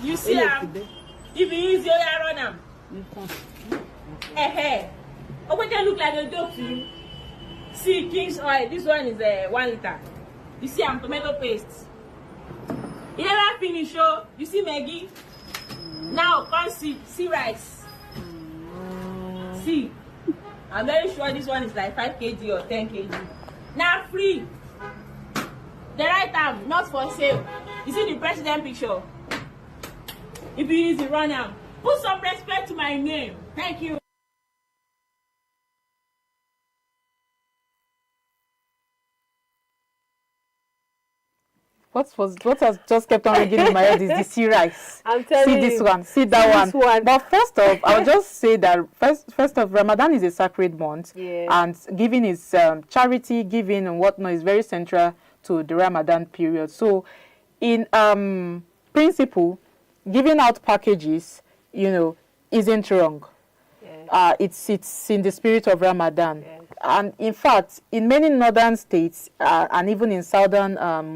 If you use your run am. Opeke look like a joke to you. See King's oil. This one is 1 liter. You see, I'm tomato paste. You never finish, oh. You see Maggie? Now, come see rice. See. I'm very sure this one is like 5 kg or 10 kg. Now, free. The right arm, not for sale. You see the president picture? If you use the run arm, put some respect to my name. Thank you. What has just kept on ringing in my head is the sea rice. I'm telling see this you. one, see that one. But first off, I'll just say that first off, Ramadan is a sacred month, and giving is charity, giving and whatnot is very central to the Ramadan period. So, in principle, giving out packages, isn't wrong. It's in the spirit of Ramadan. And in fact, in many northern states and even in southern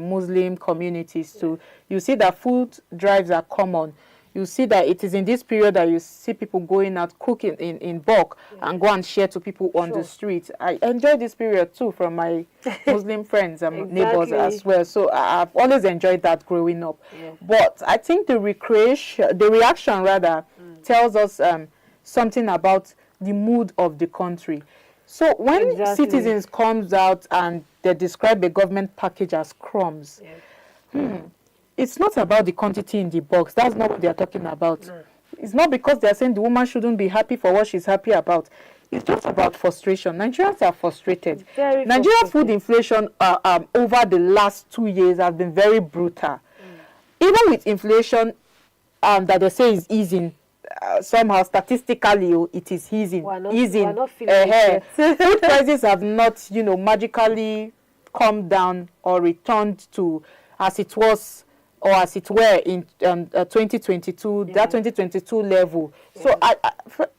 Muslim communities too, you see that food drives are common. You see that it is in this period that you see people going out cooking in bulk and go and share to people on the street. I enjoy this period too from my Muslim friends and neighbors as well. So I've always enjoyed that growing up. But I think the reaction rather tells us something about the mood of the country. So when citizens comes out and they describe the government package as crumbs, it's not about the quantity in the box. That's not what they are talking about. No. It's not because they are saying the woman shouldn't be happy for what she's happy about. It's just about frustration. Nigerians are frustrated. Nigeria's food inflation over the last 2 years has been very brutal. Even with inflation that they say is easing, somehow statistically it is easing. We're not feeling food prices have not, magically come down or returned to as it was or as it were in 2022, that 2022 level. So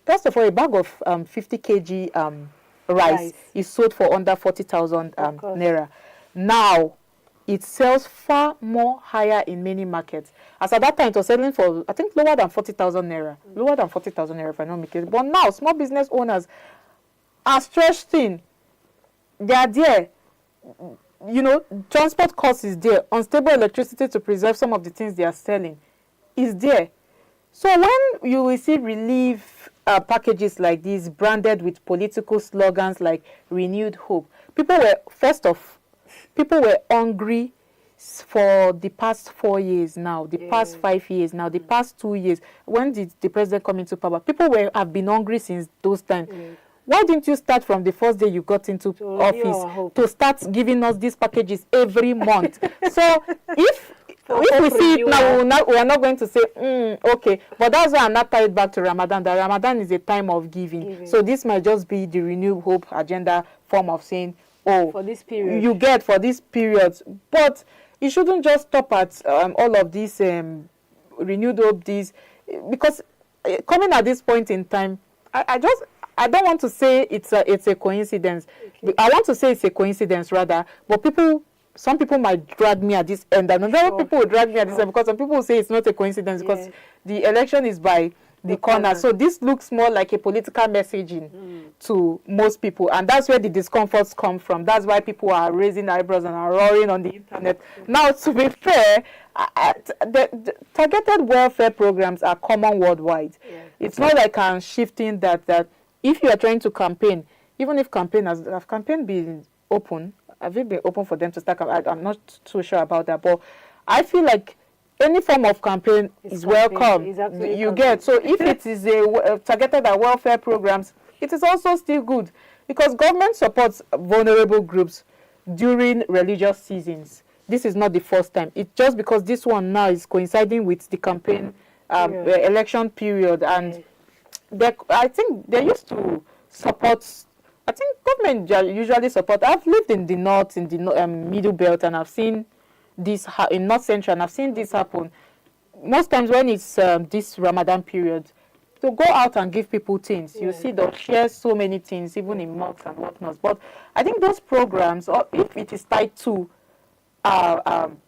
first of all, a bag of 50 kg rice is sold for under 40,000 naira. Now it sells far more higher in many markets. As at that time, it was selling for, I think, lower than 40,000 naira. Lower than 40,000 naira, if I don't make it. But now, small business owners are stretched thin. They are there. Transport cost is there. Unstable electricity to preserve some of the things they are selling is there. So when you will see relief packages like this, branded with political slogans like renewed hope, people were hungry for the past 4 years now, the past 5 years now, the past 2 years. When did the president come into power? People have been hungry since those times. Why didn't you start from the first day you got into office to start giving us these packages every month? So if we see it now, we are not going to say, okay. But that's why I'm not tied back to Ramadan. That Ramadan is a time of giving. So this might just be the Renewed Hope agenda form of saying, for this period. You get for this period. But it shouldn't just stop at all of these renewed hope, because coming at this point in time, I don't want to say it's a coincidence. I want to say it's a coincidence rather, but some people might drag me at this end, and other people will drag me at this end, because some people will say it's not a coincidence because the election is by the corner. So this looks more like a political messaging to most people, and that's where the discomforts come from. That's why people are raising eyebrows and are roaring on the internet. Now, to be fair, the targeted welfare programs are common worldwide. It's not like I'm shifting that if you are trying to campaign, even if have campaign been open, have it been open for them to start? I'm not too sure about that, but I feel like any form of campaign is welcome. You get, so if it is targeted at welfare programs, it is also still good, because government supports vulnerable groups during religious seasons. This is not the first time. It's just because this one now is coinciding with the campaign election period, and I think they used to support. I think government usually support. I've lived in the north, in the middle belt, and I've seen this in North Central, and I've seen this happen. Most times when it's this Ramadan period, to go out and give people things, you see they'll share so many things, even in mosques and whatnot. But I think those programs, or if it is tied to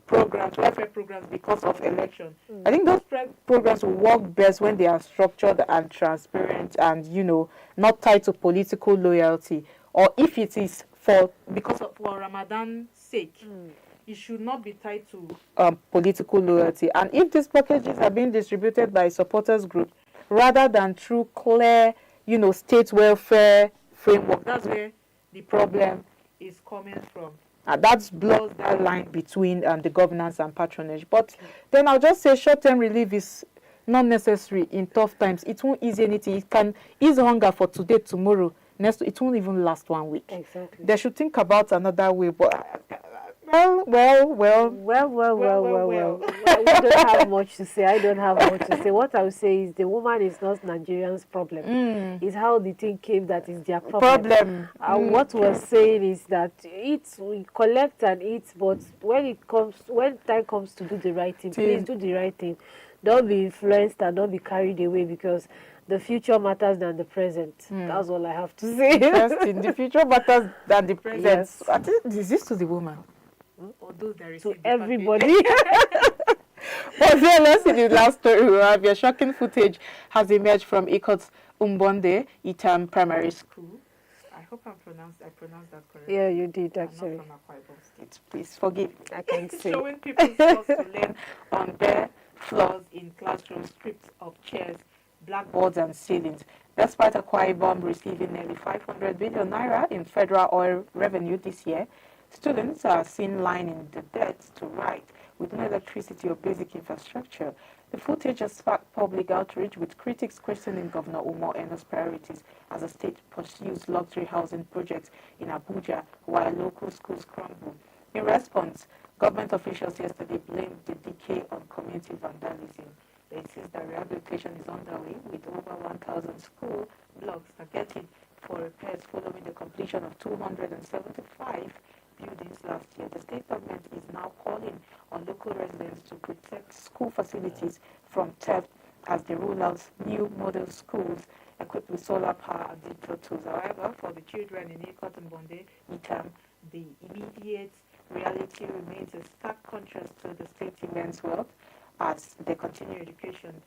programs, welfare programs because of election, I think those programs will work best when they are structured and transparent and, you know, not tied to political loyalty. Or if it is for Ramadan's sake, it should not be tied to political loyalty. And if these packages are being distributed by supporters group rather than through clear, you know, state welfare framework, that's where the problem is coming from. And that blurs that line between the governance and patronage. But then I'll just say short-term relief is not necessary in tough times. It won't ease anything. It can ease hunger for today, tomorrow. Next, it won't even last 1 week. Exactly. They should think about another way. But well. We don't have much to say. I don't have much to say. What I would say is the woman is not Nigerians' problem. It's how the thing came that is their problem. What we're saying is that we collect and eat, but when time comes to do the right thing, please do the right thing. Don't be influenced and don't be carried away, because the future matters than the present. That's all I have to say. The future matters than the present. Yes. I think is this to the woman? Or those that To everybody. But then let's see the last story we have here. Shocking footage has emerged from Ikot's Umbonde Itam Primary School. I hope I pronounced that correctly. Yeah, you did actually. I'm not from AKWA-IBOM State. Please forgive me. I can see. Showing people's skills to learn on bare floors in classrooms, stripped of chairs, blackboards and ceilings. Despite AKWA-IBOM receiving nearly 500 billion naira in federal oil revenue this year, students are seen lying in the dirt to write with no electricity or basic infrastructure. The footage has sparked public outrage, with critics questioning Governor Umar Eno's priorities as the state pursues luxury housing projects in Abuja while local schools crumble. In response, government officials yesterday blamed the decay on community vandalism. They insist that rehabilitation is underway, with over 1,000 school blocks targeted for repairs following the completion of 275 buildings last year. The state government is now calling on local residents to protect school facilities from theft as they roll out new model schools equipped with solar power and digital tools. However, for the children in Ikot and Bonde, the immediate reality remains a stark contrast to the state's immense wealth as they continue education.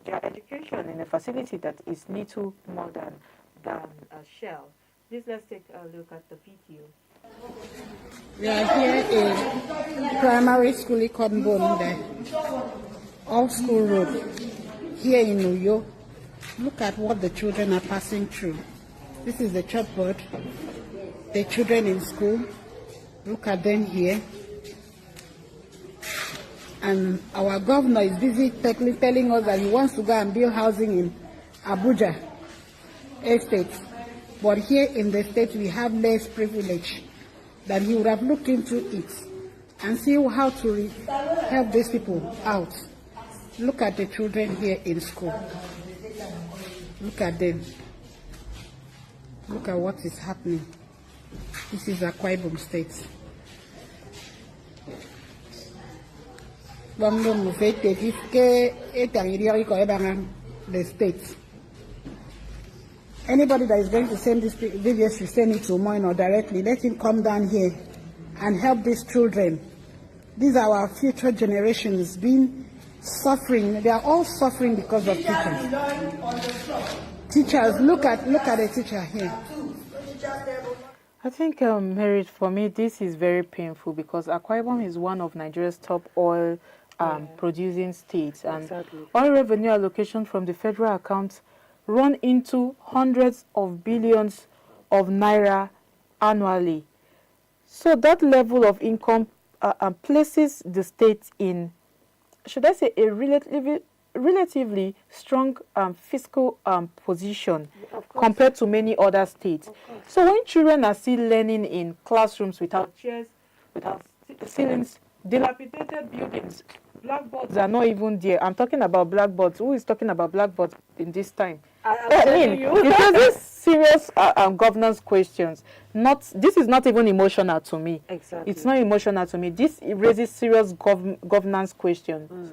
Their education in a facility that is little more than a shell. Please let's take a look at the video. We are here in primary school in Gombe, old school road, here in Uyo. Look at what the children are passing through. This is the chalkboard. The children in school, look at them here. And our governor is busy telling us that he wants to go and build housing in Abuja estate. But here in the state we have less privilege, that he would have looked into it and see how to help these people out. Look at the children here in school. Look at them. Look at what is happening. This is AKWA-IBOM State. The state. Anybody that is going to send this video should send it to Moino directly. Let him come down here and help these children. These are our future generations being suffering. They are all suffering because of teachers. Teachers, look at a teacher here. I think, Merit, for me, this is very painful because AKWA-IBOM is one of Nigeria's top oil producing states, and oil revenue allocation from the federal accounts run into hundreds of billions of naira annually. So that level of income places the state in, should I say, a relatively strong fiscal position compared to many other states. So when children are still learning in classrooms without chairs, without ceilings, dilapidated buildings, blackboards are not even there. I'm talking about blackboards. Who is talking about blackboards in this time? It raises serious governance questions. This is not even emotional to me. Exactly. It's not emotional to me. This raises serious governance questions.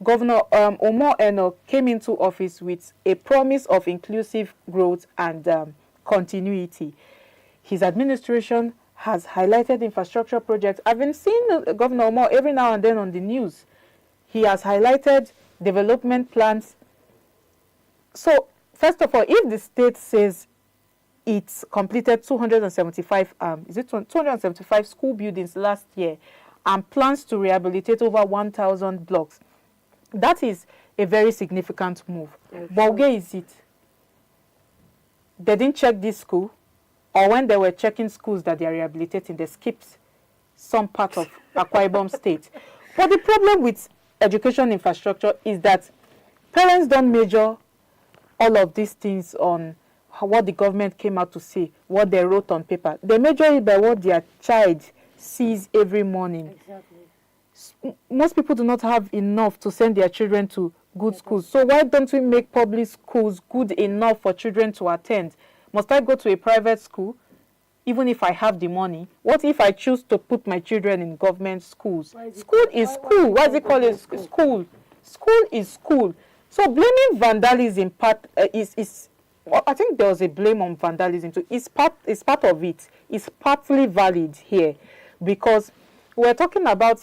Governor Omo Eno came into office with a promise of inclusive growth and continuity. His administration has highlighted infrastructure projects. I've been seeing Governor Omo every now and then on the news. He has highlighted development plans. So, first of all, if the state says it's completed 275, 275 school buildings last year and plans to rehabilitate over 1,000 blocks, that is a very significant move. But where is it? They didn't check this school, or when they were checking schools that they are rehabilitating, they skipped some part of AKWA-IBOM state. But the problem with education infrastructure is that parents don't measure all of these things on what the government came out to say, what they wrote on paper. They measure it by what their child sees every morning. Exactly. Most people do not have enough to send their children to good schools. So why don't we make public schools good enough for children to attend? Must I go to a private school even if I have the money? What if I choose to put my children in government schools? School is school. Why is it called a school? School is school. So blaming vandalism I think there was a blame on vandalism too. It's part of it. It's partly valid here because we're talking about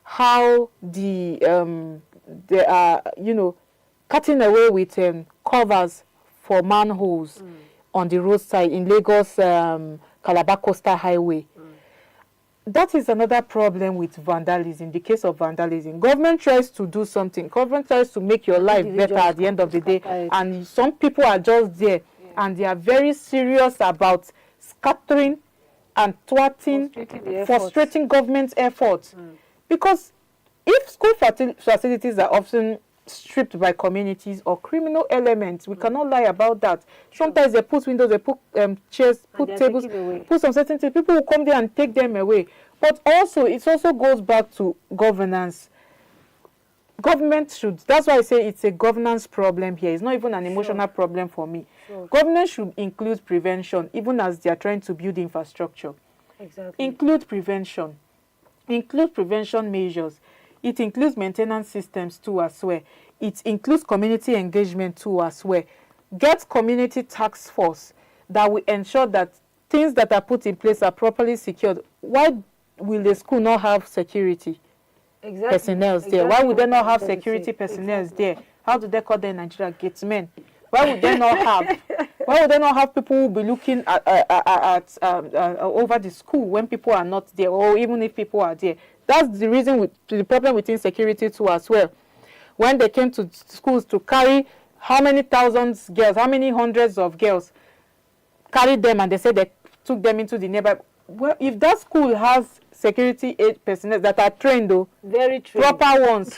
how they are, cutting away with covers for manholes on the roadside in Lagos Calabar Coastal Highway. That is another problem with vandalism, the case of vandalism. Government tries to do something. Government tries to make your life better at the end of the day. And some people are just there and they are very serious about scattering and thwarting, frustrating government efforts. Because if school facilities are often stripped by communities or criminal elements, we cannot lie about that. Sometimes they put windows, they put chairs, put tables, put some certain things. People will come there and take them away. But also, it also goes back to governance. Government should, that's why I say it's a governance problem here. It's not even an emotional problem for me. Government should include prevention, even as they are trying to build infrastructure. Exactly. Include prevention measures. It includes maintenance systems too as well. It includes community engagement too as well. Get community task force that will ensure that things that are put in place are properly secured. Why will the school not have security personnel there? Why would they not have security personnel there? How do they call them in Nigeria? Gatesmen. Why would they not have? Why would they not have people who will be looking at over the school when people are not there, or even if people are there? That's the reason the problem with insecurity too as well. When they came to schools to carry how many thousands girls, how many hundreds of girls, carried them and they said they took them into the neighborhood. Well, if that school has security aid personnel that are trained though, very trained, proper ones,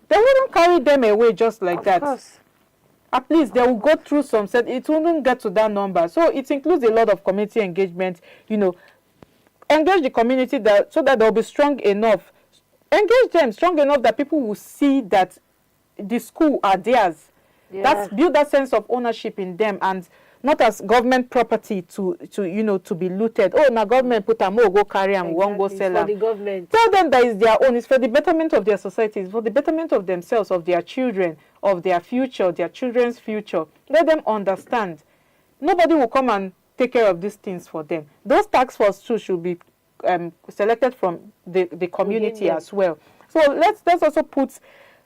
they wouldn't carry them away just like that. Course. At least they will go through some set. It wouldn't get to that number. So it includes a lot of community engagement, engage the community so that they'll be strong enough. Engage them strong enough that people will see that the school are theirs. Yeah. Build that sense of ownership in them and not as government property to be looted. Oh, now government put them, go carry and we won't go sell them. The government. Tell them that it's their own. It's for the betterment of their societies, for the betterment of themselves, of their children, of their future, their children's future. Let them understand. Nobody will come and take care of these things for them. Those task force too should be selected from the community as well. So let's also put,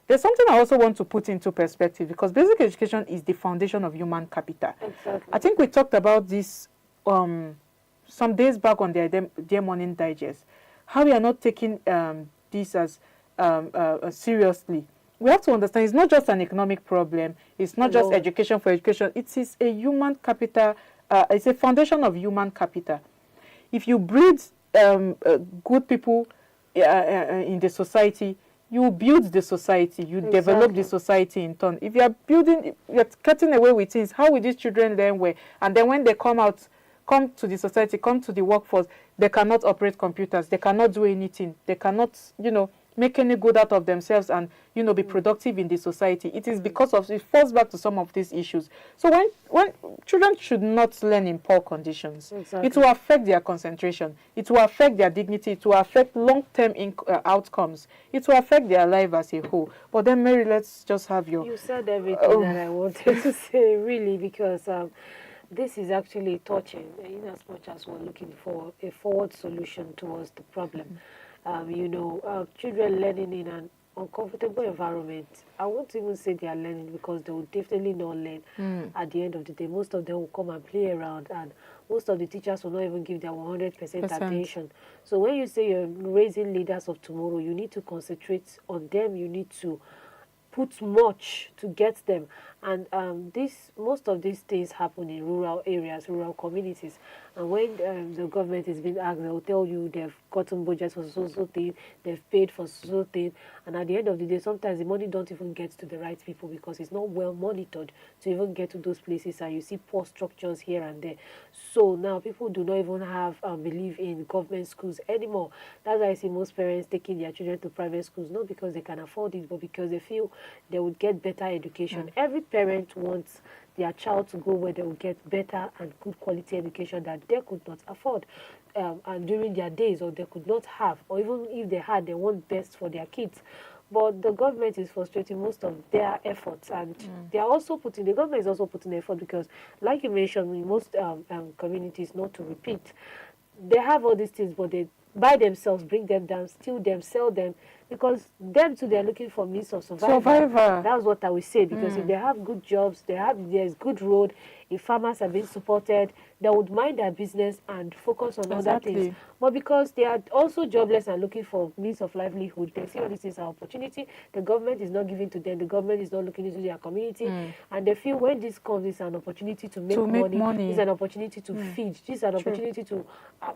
there's something I also want to put into perspective, because basic education is the foundation of human capital. Exactly. I think we talked about this some days back on the Dear Morning Digest, how we are not taking this as seriously. We have to understand it's not just an economic problem, it's not just education for education, it is a human capital it's a foundation of human capital. If you breed good people in the society, you build the society, you develop the society in turn. If you are building, you're cutting away with things, how will these children learn well? And then when they come to the society, come to the workforce, they cannot operate computers, they cannot do anything, they cannot, make any good out of themselves and, be productive in the society. It is because of, it falls back to some of these issues. So when children should not learn in poor conditions, it will affect their concentration, it will affect their dignity, it will affect long-term outcomes, it will affect their life as a whole. But then, Mary, let's just have your... You said everything that I wanted to say, really, because this is actually touching, in as much as we're looking for a forward solution towards the problem. Children learning in an uncomfortable environment, I won't even say they are learning, because they will definitely not learn. At the end of the day, most of them will come and play around, and most of the teachers will not even give their 100% attention. So when you say you're raising leaders of tomorrow, you need to concentrate on them, you need to put much to get them. And most of these things happen in rural areas, rural communities. And when the government is being asked, they'll tell you they've gotten budgets for so thing, they've paid for so thing. And at the end of the day, sometimes the money don't even get to the right people, because it's not well monitored to even get to those places. And you see poor structures here and there. So now people do not even have belief in government schools anymore. That's why I see most parents taking their children to private schools, not because they can afford it, but because they feel they would get better education. Every parent wants their child to go where they will get better and good quality education that they could not afford and during their days, or they could not have, or even if they had, they want best for their kids. But the government is frustrating most of their efforts, and they are also the government is also putting effort, because, like you mentioned, in most communities, not to repeat, they have all these things, but they by themselves bring them down, steal them, sell them, because them too, they're looking for means of survival. That's what I will say, because if they have good jobs, there's good road, if farmers are being supported, they would mind their business and focus on other things. But because they are also jobless and looking for means of livelihood, they see all this is an opportunity. The government is not giving to them. The government is not looking into their community. And they feel when this comes, it's an opportunity to make money. It's an opportunity to feed. It's an opportunity to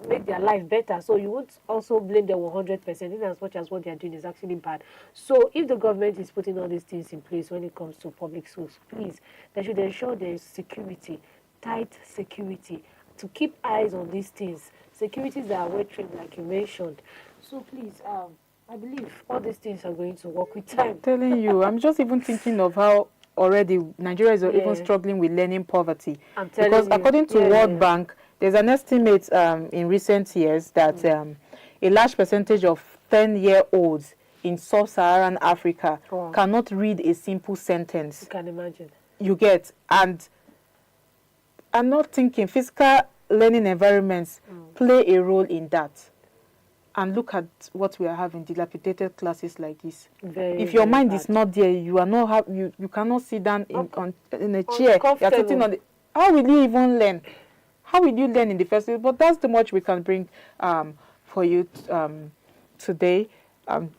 make their life better. So you won't also blame them 100%, in as much as what they are doing is actually bad. So if the government is putting all these things in place when it comes to public schools, please, they should ensure there is security, tight security, to keep eyes on these things. Securities that are well trained, like you mentioned. So please, I believe all these things are going to work with time. I'm telling you, I'm just even thinking of how already Nigeria is even struggling with learning poverty. Because according to World Bank, there's an estimate in recent years that a large percentage of 10-year-olds in sub-Saharan Africa cannot read a simple sentence. You can imagine. You get, and I'm not thinking physical learning environments play a role in that. And look at what we are having, dilapidated classes like this. If your mind is not there, you are not you cannot sit down in a chair. You are sitting on how will you even learn? How will you learn in the first place? But that's the much we can bring for you today.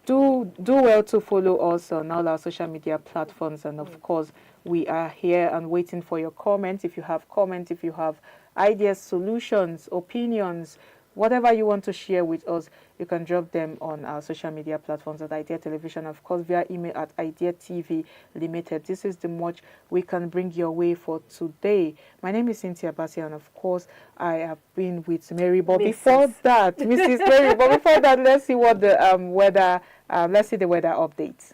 Do well to follow us on all our social media platforms, and of course we are here and waiting for your comments. If you have comments, if you have ideas, solutions, opinions, whatever you want to share with us, you can drop them on our social media platforms at Idea Television, of course via email at Idea TV Limited. This is the much we can bring your way for today. My name is Cynthia Bassi, and of course I have been with Mary. But before that, Mrs. Mary, but before that, let's see what the weather. Let's see the weather update.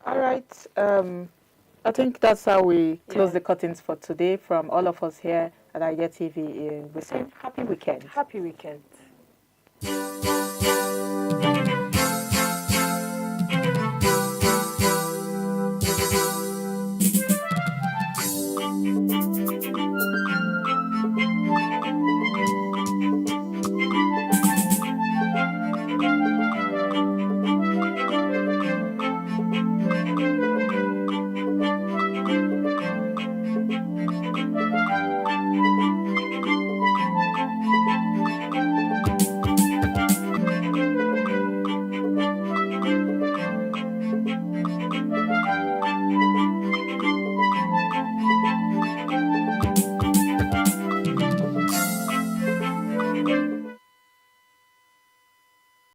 All right. I think that's how we close the curtains for today. From all of us here at Niger TV, we say happy weekend. Happy weekend.